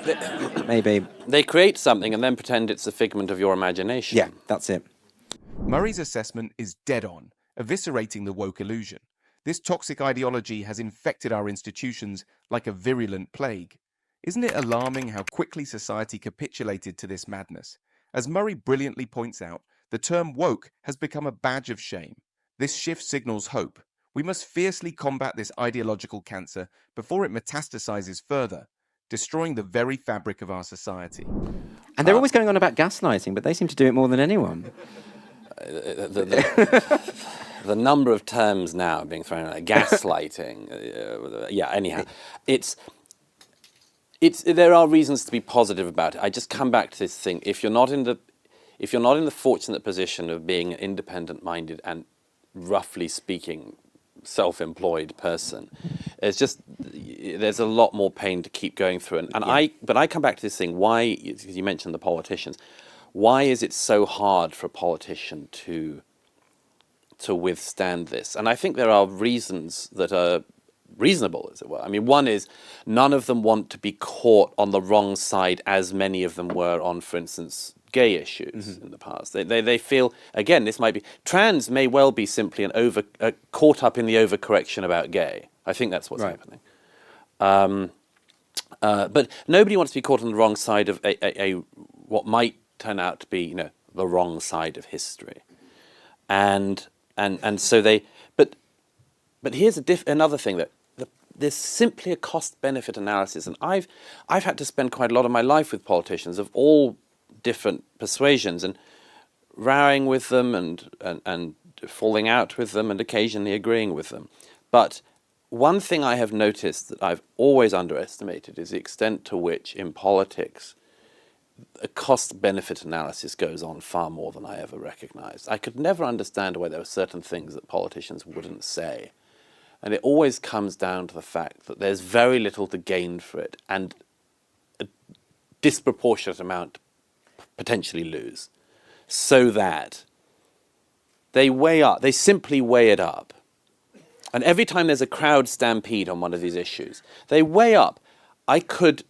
maybe. They create something and then pretend it's a figment of your imagination. Yeah, that's it. Murray's assessment is dead on, eviscerating the woke illusion. This toxic ideology has infected our institutions like a virulent plague. Isn't it alarming how quickly society capitulated to this madness? As Murray brilliantly points out, the term woke has become a badge of shame. This shift signals hope. We must fiercely combat this ideological cancer before it metastasizes further, destroying the very fabric of our society. And they're always going on about gaslighting, but they seem to do it more than anyone. The number of terms now being thrown out, gaslighting, anyhow, there are reasons to be positive about it. I just come back to this thing: if you're not in the fortunate position of being an independent-minded and, roughly speaking, self-employed person, there's a lot more pain to keep going through. But I come back to this thing: why? Because you mentioned the politicians. Why is it so hard for a politician to withstand this? And I think there are reasons that are reasonable, as it were. I mean, one is none of them want to be caught on the wrong side, as many of them were on, for instance, gay issues in the past. They feel, again, this might be, trans may well be simply caught up in the overcorrection about gay. I think that's what's happening. But nobody wants to be caught on the wrong side of what might turn out to be, the wrong side of history. And so they, but here's another thing, that there's simply a cost-benefit analysis, and I've had to spend quite a lot of my life with politicians of all different persuasions, and rowing with them, and falling out with them, and occasionally agreeing with them. But one thing I have noticed that I've always underestimated is the extent to which, in politics, a cost-benefit analysis goes on far more than I ever recognized. I could never understand why there were certain things that politicians wouldn't say. And it always comes down to the fact that there's very little to gain for it, and a disproportionate amount to potentially lose. So that they simply weigh it up. And every time there's a crowd stampede on one of these issues, they weigh up, I could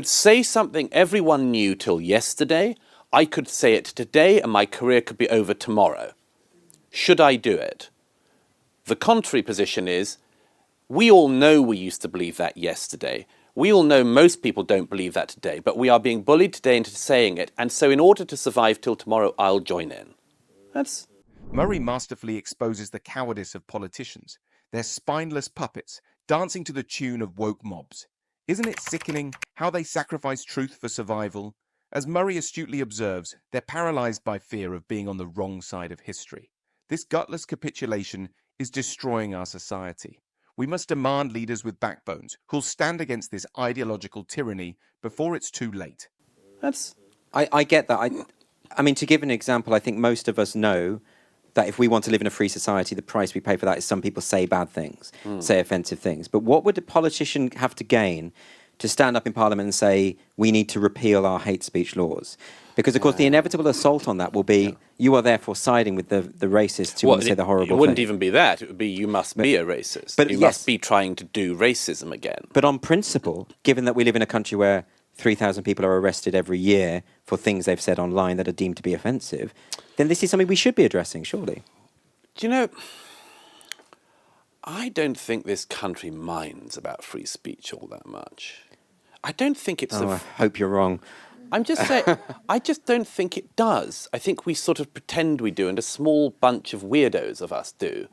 say something everyone knew till yesterday. I could say it today and my career could be over tomorrow. Should I do it? The contrary position is, we all know we used to believe that yesterday. We all know most people don't believe that today, but we are being bullied today into saying it. And so in order to survive till tomorrow, I'll join in. Murray masterfully exposes the cowardice of politicians. They're spineless puppets, dancing to the tune of woke mobs. Isn't it sickening how they sacrifice truth for survival? As Murray astutely observes, they're paralyzed by fear of being on the wrong side of history. This gutless capitulation is destroying our society. We must demand leaders with backbones who'll stand against this ideological tyranny before it's too late. I get that. I mean, to give an example, I think most of us know that if we want to live in a free society, the price we pay for that is some people say bad things, say offensive things. But what would a politician have to gain to stand up in Parliament and say, we need to repeal our hate speech laws? Because, of course, the inevitable assault on that will be, you are therefore siding with the racists who want to say the horrible thing. It wouldn't even be that. It would be, you must be a racist. But you must be trying to do racism again. But on principle, given that we live in a country where 3,000 people are arrested every year for things they've said online that are deemed to be offensive, then this is something we should be addressing, surely. Do you know, I don't think this country minds about free speech all that much. I don't think it's... I hope you're wrong. I'm just saying, I just don't think it does. I think we sort of pretend we do, and a small bunch of weirdos of us do.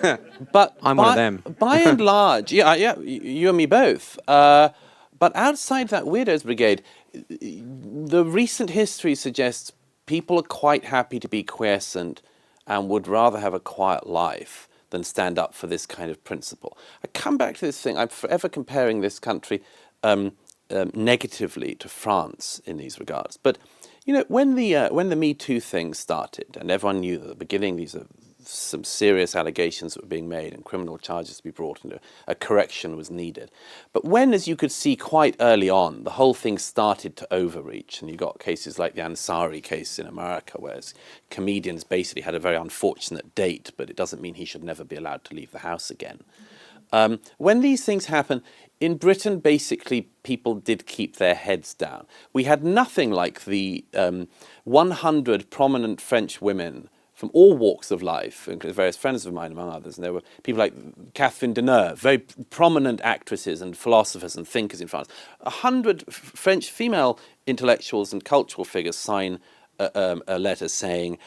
But I'm one of them. By and large, you and me both. But outside that weirdos brigade, the recent history suggests people are quite happy to be quiescent and would rather have a quiet life than stand up for this kind of principle. I come back to this thing. I'm forever comparing this country negatively to France in these regards. But you know, when the Me Too thing started, and everyone knew that at the beginning these are some serious allegations that were being made and criminal charges to be brought into, a correction was needed. But when, as you could see quite early on, the whole thing started to overreach, and you got cases like the Ansari case in America, where comedians basically had a very unfortunate date, but it doesn't mean he should never be allowed to leave the house again. When these things happen, in Britain, basically, people did keep their heads down. We had nothing like the 100 prominent French women from all walks of life, including various friends of mine, among others. And there were people like Catherine Deneuve, very prominent actresses and philosophers and thinkers in France. 100 French female intellectuals and cultural figures sign a letter saying,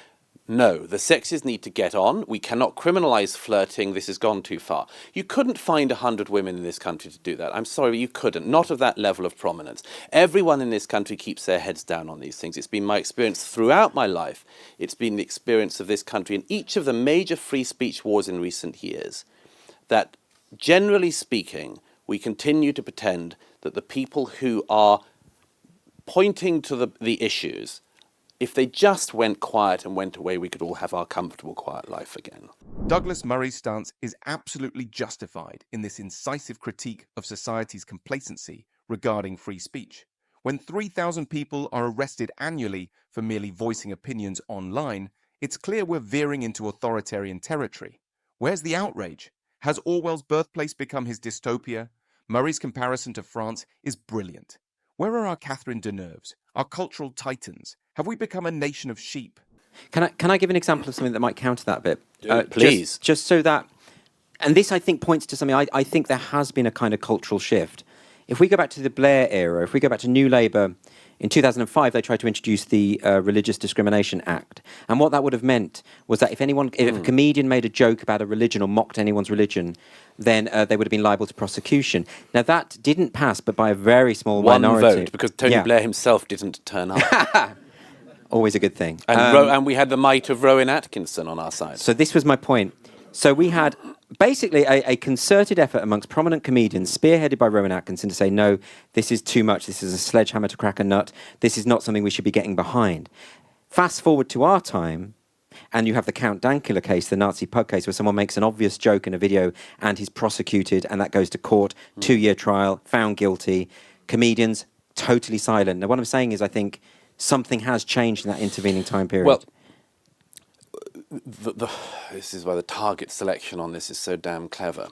no, the sexes need to get on. We cannot criminalize flirting. This has gone too far. You couldn't find 100 women in this country to do that. I'm sorry, you couldn't. Not of that level of prominence. Everyone in this country keeps their heads down on these things. It's been my experience throughout my life. It's been the experience of this country in each of the major free speech wars in recent years that, generally speaking, we continue to pretend that the people who are pointing to the issues, if they just went quiet and went away, we could all have our comfortable, quiet life again. Douglas Murray's stance is absolutely justified in this incisive critique of society's complacency regarding free speech. When 3,000 people are arrested annually for merely voicing opinions online, it's clear we're veering into authoritarian territory. Where's the outrage? Has Orwell's birthplace become his dystopia? Murray's comparison to France is brilliant. Where are our Catherine Deneuves, our cultural titans? Have we become a nation of sheep? Can I give an example of something that might counter that bit? Please. Just so that, and this I think points to something, I think there has been a kind of cultural shift. If we go back to the Blair era, if we go back to New Labour, in 2005 they tried to introduce the Religious Discrimination Act. And what that would have meant was that if a comedian made a joke about a religion or mocked anyone's religion, then they would have been liable to prosecution. Now that didn't pass, but by a very small minority. One vote, because Tony Blair himself didn't turn up. Always a good thing. And we had the might of Rowan Atkinson on our side. So this was my point. So we had basically a concerted effort amongst prominent comedians, spearheaded by Rowan Atkinson, to say, no, this is too much. This is a sledgehammer to crack a nut. This is not something we should be getting behind. Fast forward to our time, and you have the Count Dankula case, the Nazi pug case, where someone makes an obvious joke in a video and he's prosecuted, and that goes to court, 2-year trial, found guilty. Comedians, totally silent. Now, what I'm saying is, I think something has changed in that intervening time period. Well, this is why the target selection on this is so damn clever.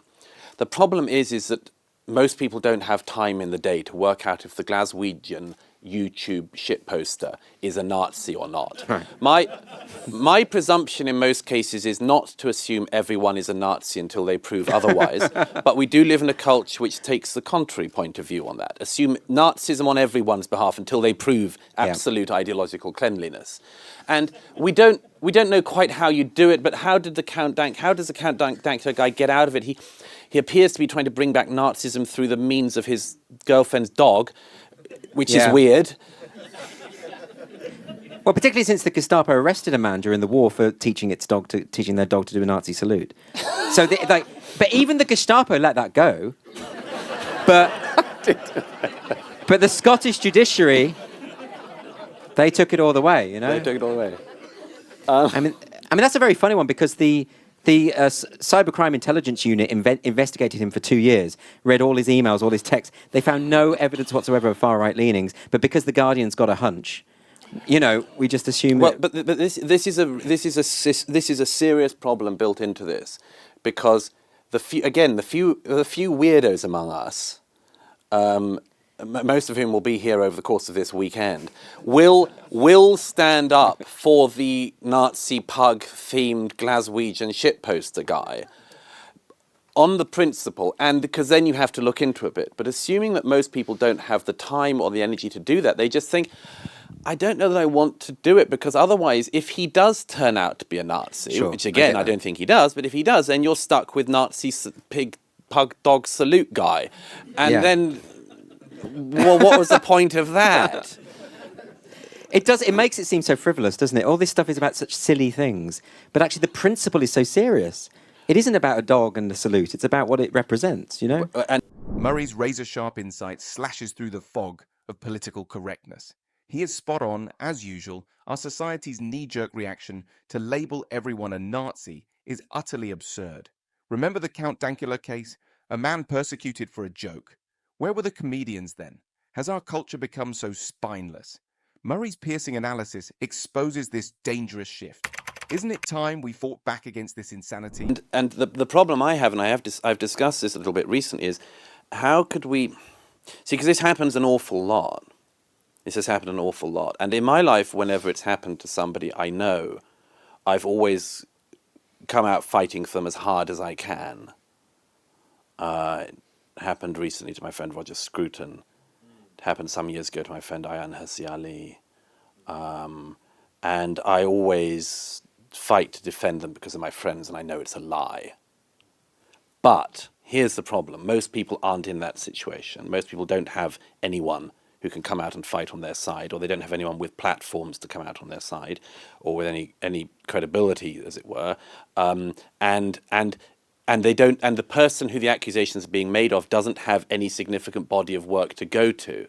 The problem is that most people don't have time in the day to work out if the Glaswegian YouTube shitposter is a Nazi or not. Right. My presumption in most cases is not to assume everyone is a Nazi until they prove otherwise, but we do live in a culture which takes the contrary point of view on that. Assume Nazism on everyone's behalf until they prove absolute ideological cleanliness. And we don't know quite how you do it, but how does the Count Dankula guy get out of it? He appears to be trying to bring back Nazism through the means of his girlfriend's dog, which is weird. Well, particularly since the Gestapo arrested a man during the war for teaching their dog to do a Nazi salute. So, but even the Gestapo let that go. But the Scottish judiciary, they took it all the way. You know, they took it all the way. I mean, that's a very funny one, because the Cybercrime Intelligence Unit investigated him for 2 years, read all his emails, all his texts. They found no evidence whatsoever of far-right leanings, but because the Guardian's got a hunch, you know, we just assume. Well, but this is a serious problem built into this, because the few weirdos among us, most of whom will be here over the course of this weekend, will stand up for the Nazi pug-themed Glaswegian shitposter guy on the principle, and because then you have to look into a bit. But assuming that most people don't have the time or the energy to do that, they just think, I don't know that I want to do it, because otherwise, if he does turn out to be a Nazi, which again, I don't think he does, but if he does, then you're stuck with Nazi pug dog salute guy. And then, well, what was the point of that? It does. It makes it seem so frivolous, doesn't it? All this stuff is about such silly things, but actually the principle is so serious. It isn't about a dog and a salute. It's about what it represents, you know? And Murray's razor-sharp insight slashes through the fog of political correctness. He is spot on, as usual. Our society's knee-jerk reaction to label everyone a Nazi is utterly absurd. Remember the Count Dankula case? A man persecuted for a joke. Where were the comedians then? Has our culture become so spineless? Murray's piercing analysis exposes this dangerous shift. Isn't it time we fought back against this insanity? and the problem I have, and I've discussed this a little bit recently, is how could we see, because this happens an awful lot. This has happened an awful lot, and in my life, whenever it's happened to somebody I know, I've always come out fighting for them as hard as I can. It happened recently to my friend Roger Scruton. It happened some years ago to my friend Ayaan Hirsi Ali. And I always fight to defend them because they're my friends, and I know it's a lie. But here's the problem. Most people aren't in that situation. Most people don't have anyone who can come out and fight on their side, or they don't have anyone with platforms to come out on their side, or with any credibility, as it were. And they don't, and the person who the accusations are being made of doesn't have any significant body of work to go to.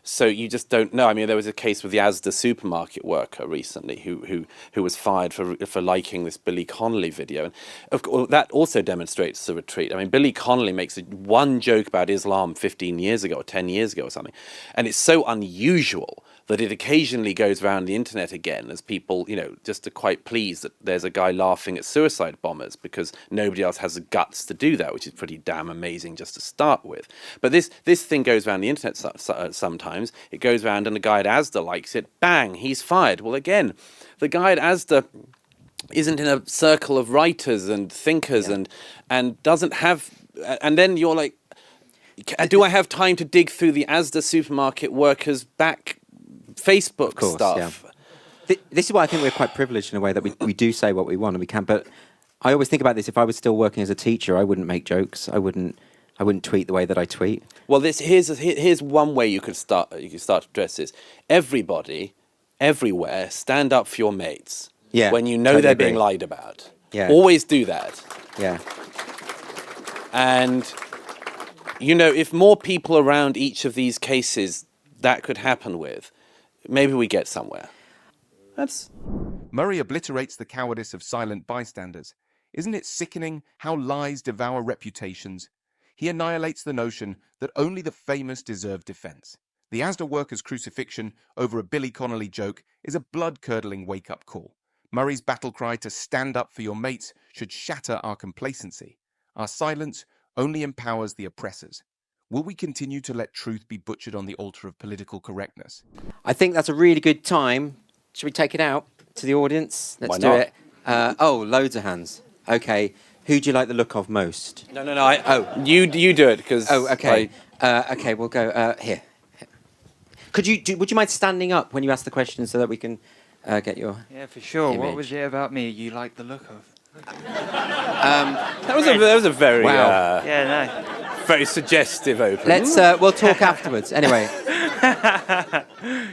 So you just don't know. I mean, there was a case with the Asda supermarket worker recently who was fired for liking this Billy Connolly video, and of course that also demonstrates the retreat. I mean, Billy Connolly makes one joke about Islam 15 years ago or 10 years ago or something, and it's so unusual that it occasionally goes around the internet again as people, just are quite pleased that there's a guy laughing at suicide bombers because nobody else has the guts to do that, which is pretty damn amazing just to start with. But this thing goes around the internet sometimes. It goes around and the guy at Asda likes it. Bang, he's fired. Well, again, the guy at Asda isn't in a circle of writers and thinkers and doesn't have... And then you're like, do I have time to dig through the Asda supermarket workers' back Facebook stuff? Yeah. This is why I think we're quite privileged in a way that we do say what we want and we can. But I always think about this. If I was still working as a teacher, I wouldn't make jokes. I wouldn't tweet the way that I tweet. Well, here's one way you could start to address this. Everybody, everywhere, stand up for your mates. Yeah, when you know totally they're agree. being lied about. Yeah. Always do that. Yeah. And if more people around each of these cases that could happen with, maybe we get somewhere. Murray obliterates the cowardice of silent bystanders. Isn't it sickening how lies devour reputations? He annihilates the notion that only the famous deserve defense. The Asda workers' crucifixion over a Billy Connolly joke is a blood-curdling wake-up call. Murray's battle cry to stand up for your mates should shatter our complacency. Our silence only empowers the oppressors. Will we continue to let truth be butchered on the altar of political correctness? I think that's a really good time. Should we take it out to the audience? Let's Why do not? it. Loads of hands. Okay. Who do you like the look of most? No. You do it because. Oh, okay. Okay, we'll go here. Would you mind standing up when you ask the question so that we can get your... Yeah, for sure. image? What was it about me you like the look of? That was a very Yeah, no. very suggestive opening. Let's we'll talk afterwards. Anyway.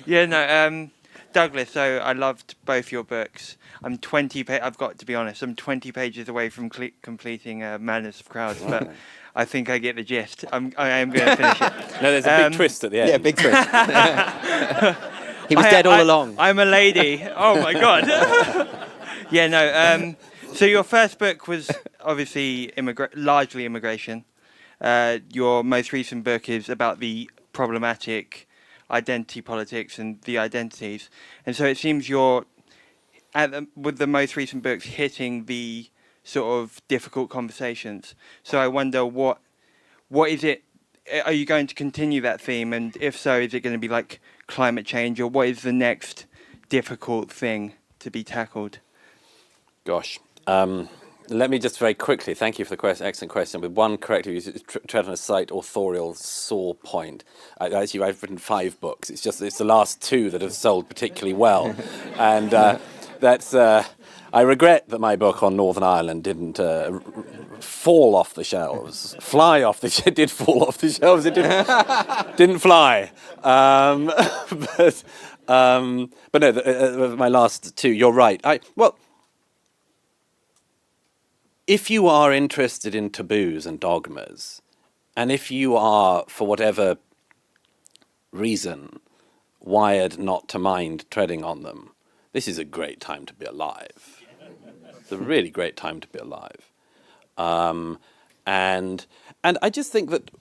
Yeah, no. Douglas, so I loved both your books. I've got to be honest, I'm 20 pages away from completing Madness of Crowds, but I think I get the gist. I am going to finish it. No, there's a big twist at the end. Yeah, big twist. He was dead all along. I'm a lady. Oh my God. Yeah, no. So your first book was obviously largely immigration. Your most recent book is about the problematic identity politics and the identities. And so it seems you're, with the most recent books, hitting the sort of difficult conversations. So I wonder, what is it, are you going to continue that theme? And if so, is it going to be like climate change, or what is the next difficult thing to be tackled? Gosh. Let me just very quickly, thank you for the excellent question, with one corrective, you tread on a slight authorial sore point. I've written 5 books. It's the last 2 that have sold particularly well. And I regret that my book on Northern Ireland didn't fall off the shelves. It did fall off the shelves. It didn't fly. But no, my last two, you're right. Well, if you are interested in taboos and dogmas, and if you are, for whatever reason, wired not to mind treading on them, this is a great time to be alive. It's a really great time to be alive. And I just think that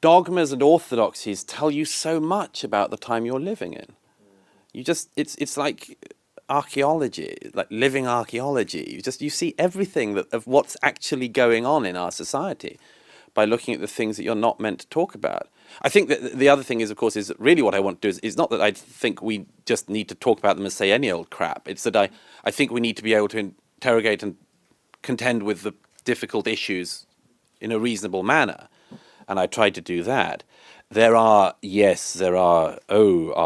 dogmas and orthodoxies tell you so much about the time you're living in. It's like archaeology, like living archaeology. You see everything of what's actually going on in our society by looking at the things that you're not meant to talk about. I think that the other thing is, of course, is that really what I want to do is not that I think we just need to talk about them and say any old crap. It's that I think we need to be able to interrogate and contend with the difficult issues in a reasonable manner. And I tried to do that. Are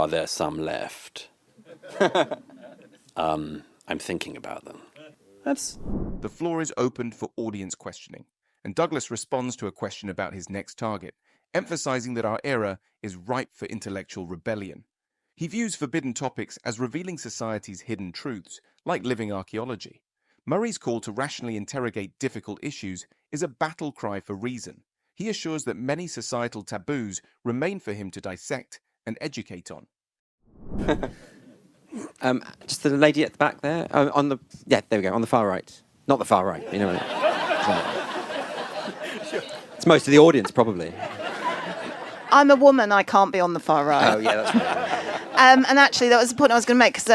there some left? I'm thinking about them. The floor is opened for audience questioning, and Douglas responds to a question about his next target, emphasizing that our era is ripe for intellectual rebellion. He views forbidden topics as revealing society's hidden truths, like living archaeology. Murray's call to rationally interrogate difficult issues is a battle cry for reason. He assures that many societal taboos remain for him to dissect and educate on. Just the lady at the back there, there we go, on the far right. Not the far right, you know. It's most of the audience, probably. I'm a woman, I can't be on the far right. Oh, yeah, that's right. And actually, that was the point I was going to make, because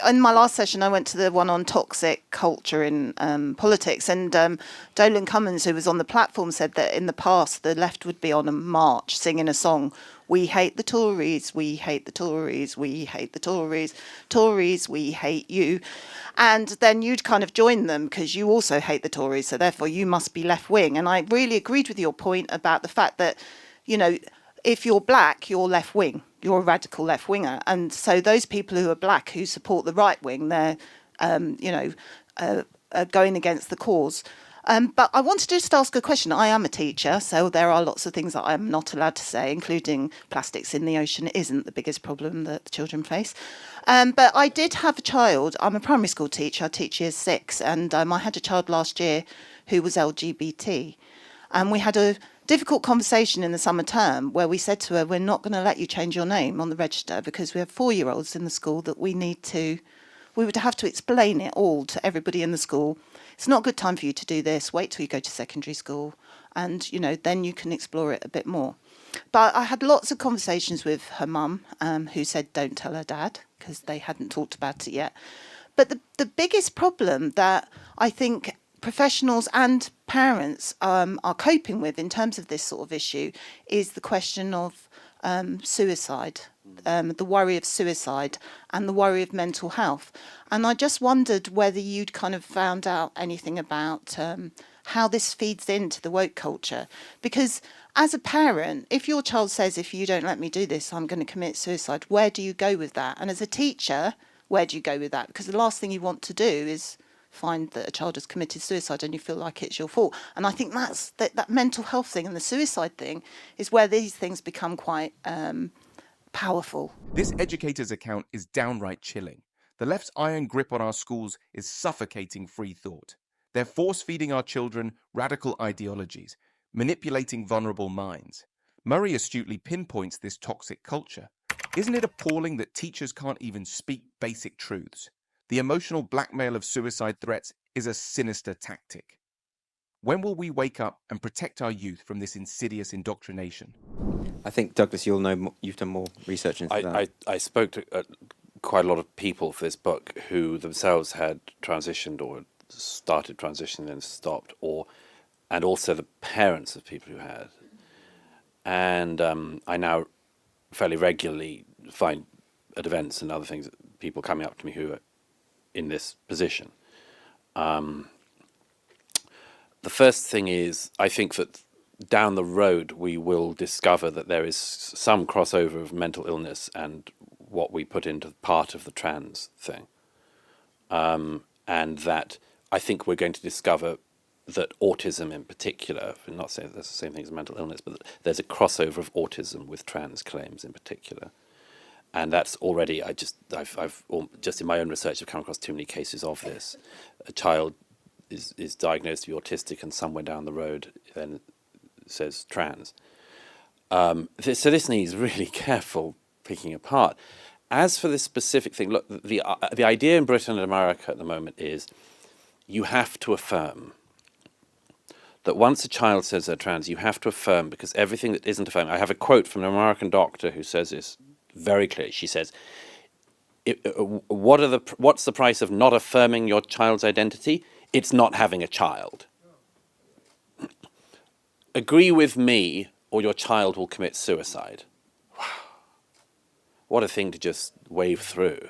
in my last session, I went to the one on toxic culture in politics, and Doyle and Cummins, who was on the platform, said that in the past, the left would be on a march singing a song, "We hate the Tories, we hate the Tories, we hate the Tories, Tories, we hate you." And then you'd kind of join them because you also hate the Tories, so therefore you must be left-wing. And I really agreed with your point about the fact that, you know, if you're black, you're left-wing. You're a radical left-winger. And so those people who are black who support the right wing, they're, going against the cause. But I wanted to just ask a question. I am a teacher, so there are lots of things that I'm not allowed to say, including plastics in the ocean isn't the biggest problem that the children face. But I did have a child. I'm a primary school teacher. I teach year 6. And I had a child last year who was LGBT. And we had a difficult conversation in the summer term where we said to her, we're not going to let you change your name on the register because we have 4-year-olds in the school that we would have to explain it all to everybody in the school. It's not a good time for you to do this. Wait till you go to secondary school and, then you can explore it a bit more. But I had lots of conversations with her mum who said, don't tell her dad, because they hadn't talked about it yet. But the biggest problem that I think professionals and parents are coping with in terms of this sort of issue is the question of suicide, the worry of suicide and the worry of mental health. And I just wondered whether you'd kind of found out anything about how this feeds into the woke culture. Because as a parent, if your child says, if you don't let me do this, I'm going to commit suicide, where do you go with that? And as a teacher, where do you go with that? Because the last thing you want to do is find that a child has committed suicide and you feel like it's your fault. And I think that's that mental health thing and the suicide thing is where these things become quite powerful. This educator's account is downright chilling. The left's iron grip on our schools is suffocating free thought. They're force-feeding our children radical ideologies, manipulating vulnerable minds. Murray astutely pinpoints this toxic culture. Isn't it appalling that teachers can't even speak basic truths? The emotional blackmail of suicide threats is a sinister tactic. When will we wake up and protect our youth from this insidious indoctrination? I think, Douglas, you'll know more, you've done more research into that. I spoke to quite a lot of people for this book who themselves had transitioned or started transitioning and stopped, and also the parents of people who had. And I now fairly regularly find at events and other things people coming up to me who are in this position. The first thing is, I think that down the road we will discover that there is some crossover of mental illness and what we put into part of the trans thing. And that I think we're going to discover that autism in particular, I'm not saying that's the same thing as mental illness, but there's a crossover of autism with trans claims in particular. And that's already, I've just in my own research, I've come across too many cases of this. A child is diagnosed to be autistic, and somewhere down the road then says trans. So this needs really careful picking apart. As for this specific thing, look, the idea in Britain and America at the moment is you have to affirm that once a child says they're trans, you have to affirm, because everything that isn't affirmed. I have a quote from an American doctor who says this very clearly. She says, what's the price of not affirming your child's identity? It's not having a child. Agree with me or your child will commit suicide. Wow. What a thing to just wave through.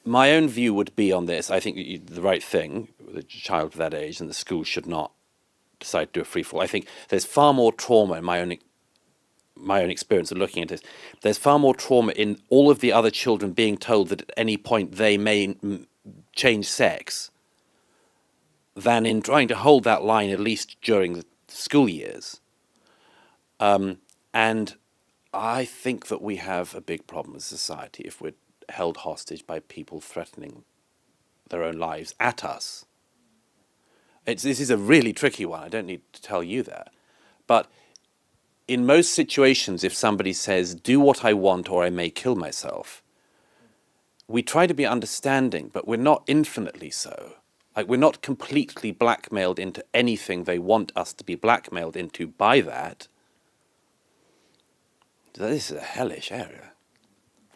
My own view would be on this, I think the right thing, with a child of that age, and the school should not decide to do a free fall. I think there's far more trauma in my own experience of looking at this. There's far more trauma in all of the other children being told that at any point they may change sex than in trying to hold that line, at least during the school years. And I think that we have a big problem as a society if we're held hostage by people threatening their own lives at us. This is a really tricky one. I don't need to tell you that. But in most situations, if somebody says, do what I want or I may kill myself, we try to be understanding, but we're not infinitely so. Like, we're not completely blackmailed into anything they want us to be blackmailed into by that. This is a hellish area.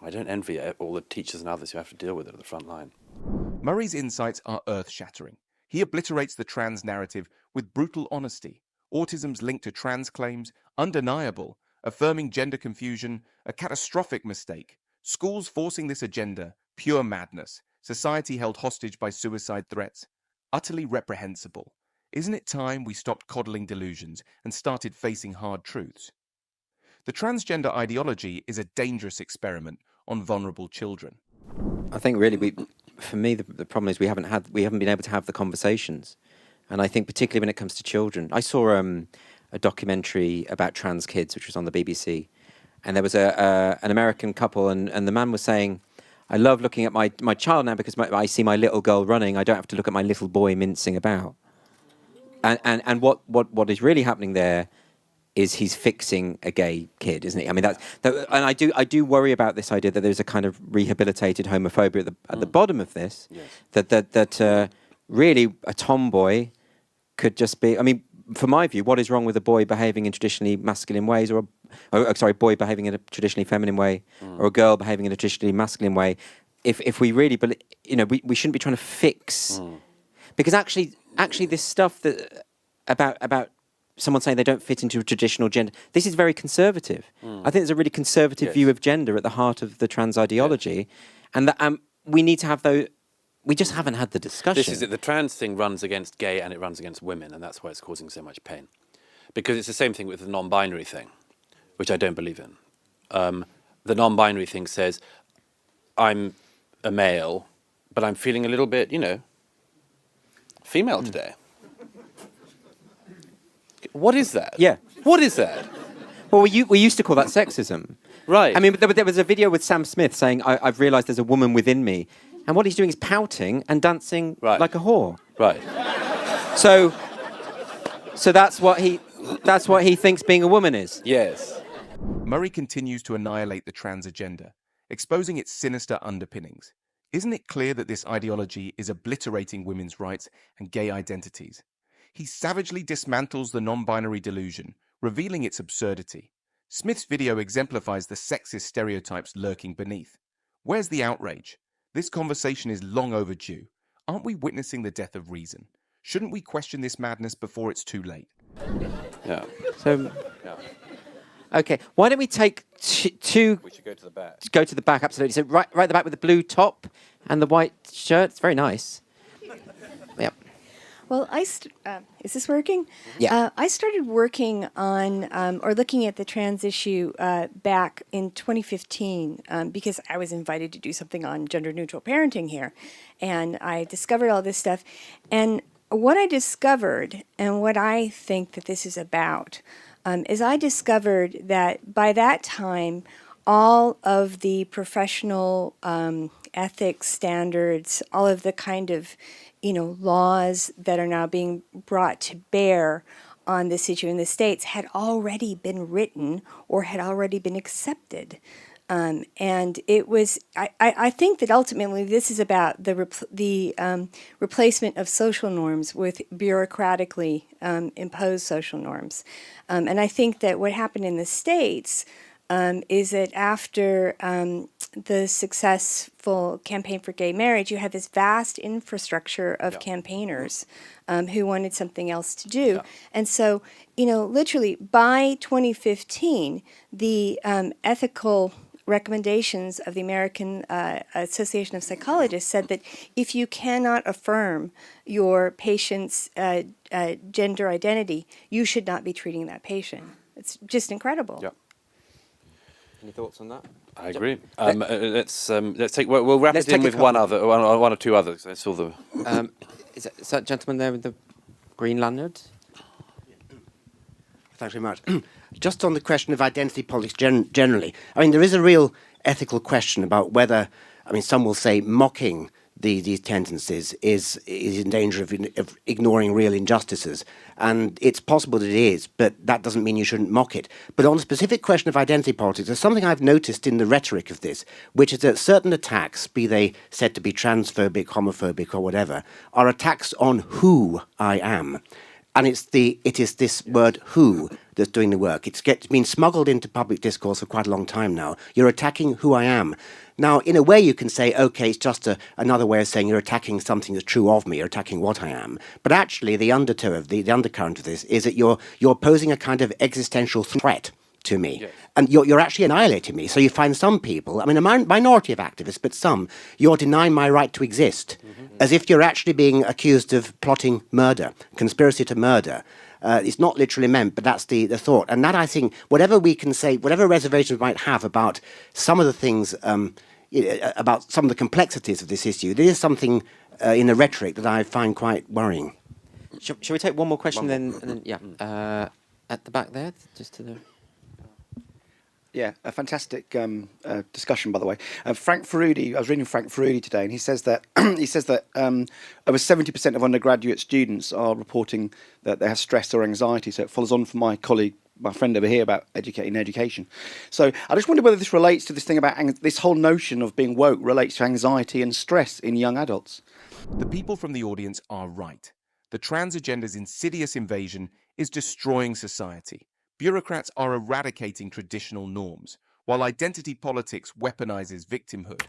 I don't envy all the teachers and others who have to deal with it at the front line. Murray's insights are earth-shattering. He obliterates the trans narrative with brutal honesty. Autism's link to trans claims, undeniable, affirming gender confusion, a catastrophic mistake. Schools forcing this agenda, pure madness. Society held hostage by suicide threats, utterly reprehensible. Isn't it time we stopped coddling delusions and started facing hard truths? The transgender ideology is a dangerous experiment on vulnerable children. I think really, for me, the problem is we haven't been able to have the conversations, and I think particularly when it comes to children. I saw a documentary about trans kids, which was on the BBC, and there was an American couple, and the man was saying, I love looking at my child now because I see my little girl running. I don't have to look at my little boy mincing about. And what is really happening there is he's fixing a gay kid, isn't he? I mean, and I do worry about this idea that there's a kind of rehabilitated homophobia at the bottom of this. Yes. That really a tomboy could just be. I mean, from my view, what is wrong with a boy behaving in traditionally masculine ways, or a boy behaving in a traditionally feminine way, or a girl behaving in a traditionally masculine way? If we really, we shouldn't be trying to fix, because actually this stuff that about someone saying they don't fit into a traditional gender, this is very conservative. I think there's a really conservative view of gender at the heart of the trans ideology, and that we need to have those. We just haven't had the discussion. This is it. The trans thing runs against gay and it runs against women, and that's why it's causing so much pain. Because it's the same thing with the non-binary thing, which I don't believe in. The non-binary thing says, I'm a male, but I'm feeling a little bit, female today. What is that? Yeah. What is that? Well, we used to call that sexism. Right. I mean, there was a video with Sam Smith saying, I've realised there's a woman within me. And what he's doing is pouting and dancing like a whore. Right. So that's what he thinks being a woman is. Yes. Murray continues to annihilate the trans agenda, exposing its sinister underpinnings. Isn't it clear that this ideology is obliterating women's rights and gay identities? He savagely dismantles the non-binary delusion, revealing its absurdity. Smith's video exemplifies the sexist stereotypes lurking beneath. Where's the outrage? This conversation is long overdue. Aren't we witnessing the death of reason? Shouldn't we question this madness before it's too late? Yeah. So, okay, why don't we take two... We should go to the back. Go to the back, absolutely. So right at the back with the blue top and the white shirt. It's very nice. Yep. Well, is this working? Yeah. I started working on or looking at the trans issue back in 2015 because I was invited to do something on gender-neutral parenting here, and I discovered all this stuff. And what I discovered, and what I think that this is about, is I discovered that by that time, all of the professional ethics standards, all of the kind of, laws that are now being brought to bear on this issue in the States had already been written or had already been accepted. And it was, I think that ultimately this is about the replacement of social norms with bureaucratically imposed social norms. And I think that what happened in the States is that after the successful campaign for gay marriage, you had this vast infrastructure of campaigners who wanted something else to do. Yeah. And so, literally by 2015, the ethical recommendations of the American Association of Psychologists said that if you cannot affirm your patient's gender identity, you should not be treating that patient. It's just incredible. Yep. Any thoughts on that? I agree. Let's take. We'll wrap it in with one or two others. I saw the. Is that gentleman there with the green lanyard? Thanks very much. Just on the question of identity politics generally, I mean, there is a real ethical question about whether, some will say mocking these tendencies is in danger of ignoring real injustices. And it's possible that it is, but that doesn't mean you shouldn't mock it. But on the specific question of identity politics, there's something I've noticed in the rhetoric of this, which is that certain attacks, be they said to be transphobic, homophobic, or whatever, are attacks on who I am. And it is this word who that's doing the work. It's been smuggled into public discourse for quite a long time now. You're attacking who I am. Now, in a way, you can say, okay, it's just another way of saying you're attacking something that's true of me, you're attacking what I am. But actually, the undertow of the undercurrent of this is that you're posing a kind of existential threat to me. Yes. And you're actually annihilating me. So you find some people, a minority of activists, but some, you're denying my right to exist, as if you're actually being accused of plotting murder, conspiracy to murder. It's not literally meant, but that's the thought. And that, I think, whatever we can say, whatever reservations we might have about some of the things, about some of the complexities of this issue, there is something in the rhetoric that I find quite worrying. Shall we take one more question and then at the back there, just to the... Yeah, a fantastic discussion, by the way. Frank Ferrudi, I was reading Frank Ferrudi today, and he says that over 70% of undergraduate students are reporting that they have stress or anxiety. So it follows on from my friend over here about education. So I just wonder whether this relates to this thing about this whole notion of being woke relates to anxiety and stress in young adults. The people from the audience are right. The trans agenda's insidious invasion is destroying society. Bureaucrats are eradicating traditional norms, while identity politics weaponizes victimhood.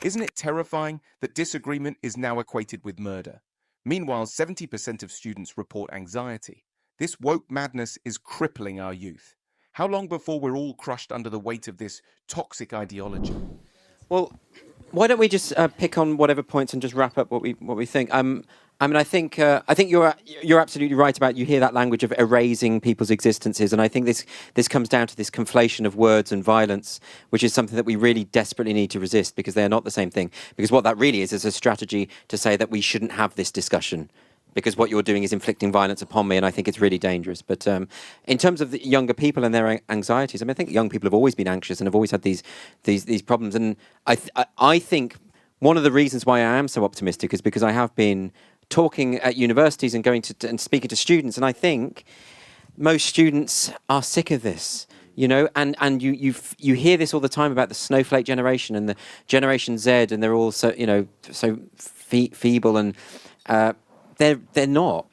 Isn't it terrifying that disagreement is now equated with murder? Meanwhile, 70% of students report anxiety. This woke madness is crippling our youth. How long before we're all crushed under the weight of this toxic ideology? Well, why don't we just pick on whatever points and just wrap up what we think? I think you're absolutely right about, you hear that language of erasing people's existences, and I think this comes down to this conflation of words and violence, which is something that we really desperately need to resist, because they are not the same thing. Because what that really is a strategy to say that we shouldn't have this discussion, because what you're doing is inflicting violence upon me, and I think it's really dangerous. But in terms of the younger people and their anxieties, I think young people have always been anxious and have always had these problems, and I think one of the reasons why I am so optimistic is because I have been talking at universities and going to and speaking to students, and I think most students are sick of this, and you hear this all the time about the snowflake generation and the Generation Z, and they're all so feeble, and they're not.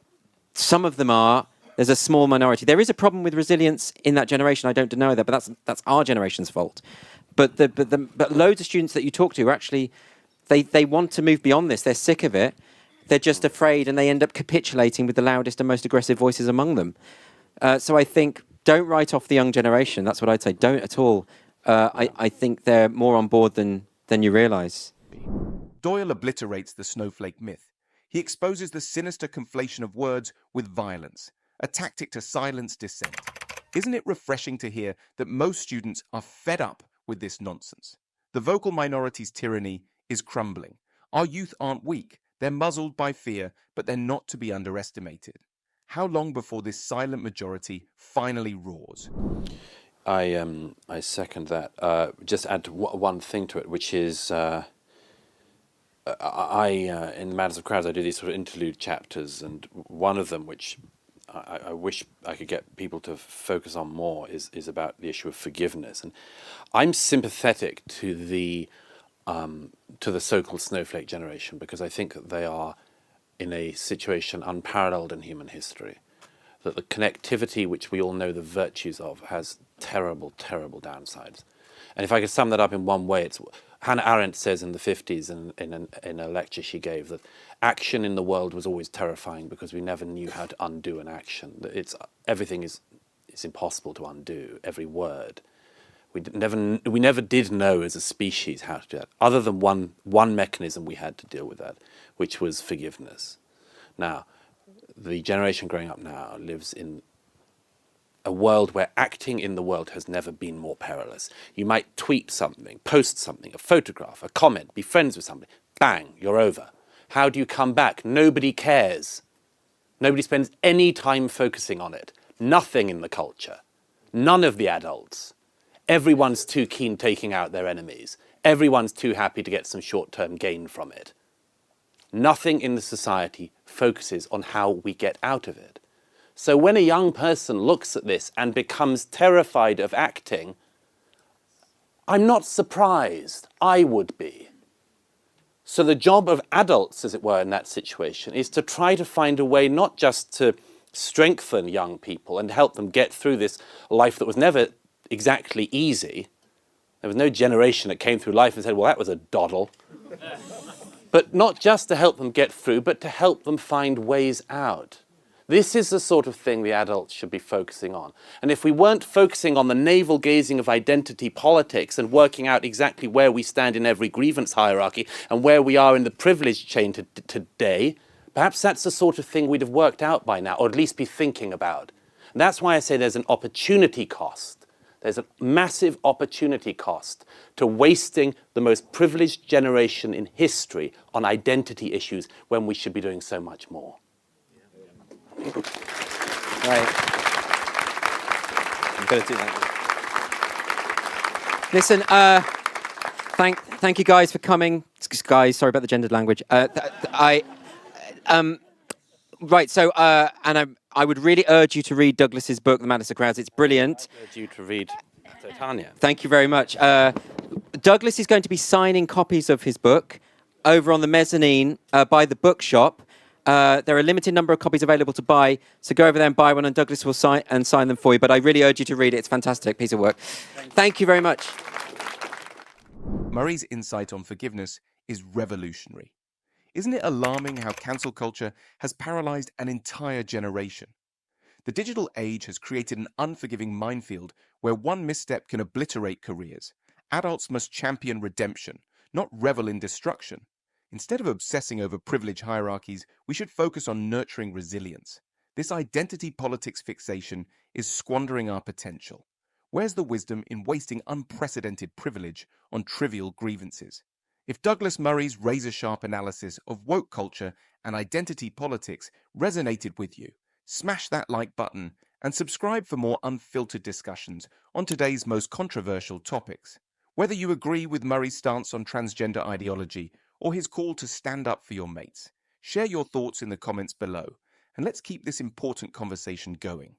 Some of them are. There's a small minority. There is a problem with resilience in that generation. I don't deny that, but that's our generation's fault. But loads of students that you talk to are actually they want to move beyond this. They're sick of it. They're just afraid, and they end up capitulating with the loudest and most aggressive voices among them. So I think don't write off the young generation. That's what I'd say. Don't at all. I think they're more on board than you realise. Doyle obliterates the snowflake myth. He exposes the sinister conflation of words with violence, a tactic to silence dissent. Isn't it refreshing to hear that most students are fed up with this nonsense? The vocal minority's tyranny is crumbling. Our youth aren't weak. They're muzzled by fear, but they're not to be underestimated. How long before this silent majority finally roars? I second that. Just add one thing to it, which is in Matters of Crowds, I do these sort of interlude chapters, and one of them, which I wish I could get people to focus on more, is about the issue of forgiveness. And I'm sympathetic to the so-called snowflake generation, because I think that they are in a situation unparalleled in human history. That the connectivity, which we all know the virtues of, has terrible, terrible downsides. And if I could sum that up in one way, it's Hannah Arendt says in the 50s in a lecture she gave that action in the world was always terrifying because we never knew how to undo an action. That everything is impossible to undo, every word. We never did know as a species how to do that, other than one mechanism we had to deal with that, which was forgiveness. Now, the generation growing up now lives in a world where acting in the world has never been more perilous. You might tweet something, post something, a photograph, a comment, be friends with somebody. Bang, you're over. How do you come back? Nobody cares. Nobody spends any time focusing on it. Nothing in the culture. None of the adults. Everyone's too keen taking out their enemies. Everyone's too happy to get some short-term gain from it. Nothing in the society focuses on how we get out of it. So when a young person looks at this and becomes terrified of acting, I'm not surprised. I would be. So the job of adults, as it were, in that situation is to try to find a way not just to strengthen young people and help them get through this life that was never exactly easy. There was no generation that came through life and said, well, that was a doddle. But not just to help them get through, but to help them find ways out. This is the sort of thing the adults should be focusing on. And if we weren't focusing on the navel-gazing of identity politics and working out exactly where we stand in every grievance hierarchy and where we are in the privilege chain today, perhaps that's the sort of thing we'd have worked out by now, or at least be thinking about. And that's why I say there's an opportunity cost. There's a massive opportunity cost to wasting the most privileged generation in history on identity issues when we should be doing so much more. Right. I'm going to do that. Listen, thank you guys for coming. Guys, sorry about the gendered language. Right, so, and I would really urge you to read Douglas's book, The Madness of Crowds. It's brilliant. I urge you to read Titania. Thank you very much. Douglas is going to be signing copies of his book over on the mezzanine by the bookshop. There are a limited number of copies available to buy, so go over there and buy one, and Douglas will sign them for you. But I really urge you to read it. It's a fantastic piece of work. Thank you very much. Murray's insight on forgiveness is revolutionary. Isn't it alarming how cancel culture has paralyzed an entire generation? The digital age has created an unforgiving minefield where one misstep can obliterate careers. Adults must champion redemption, not revel in destruction. Instead of obsessing over privilege hierarchies, we should focus on nurturing resilience. This identity politics fixation is squandering our potential. Where's the wisdom in wasting unprecedented privilege on trivial grievances? If Douglas Murray's razor-sharp analysis of woke culture and identity politics resonated with you, smash that like button and subscribe for more unfiltered discussions on today's most controversial topics. Whether you agree with Murray's stance on transgender ideology or his call to stand up for your mates, share your thoughts in the comments below, and let's keep this important conversation going.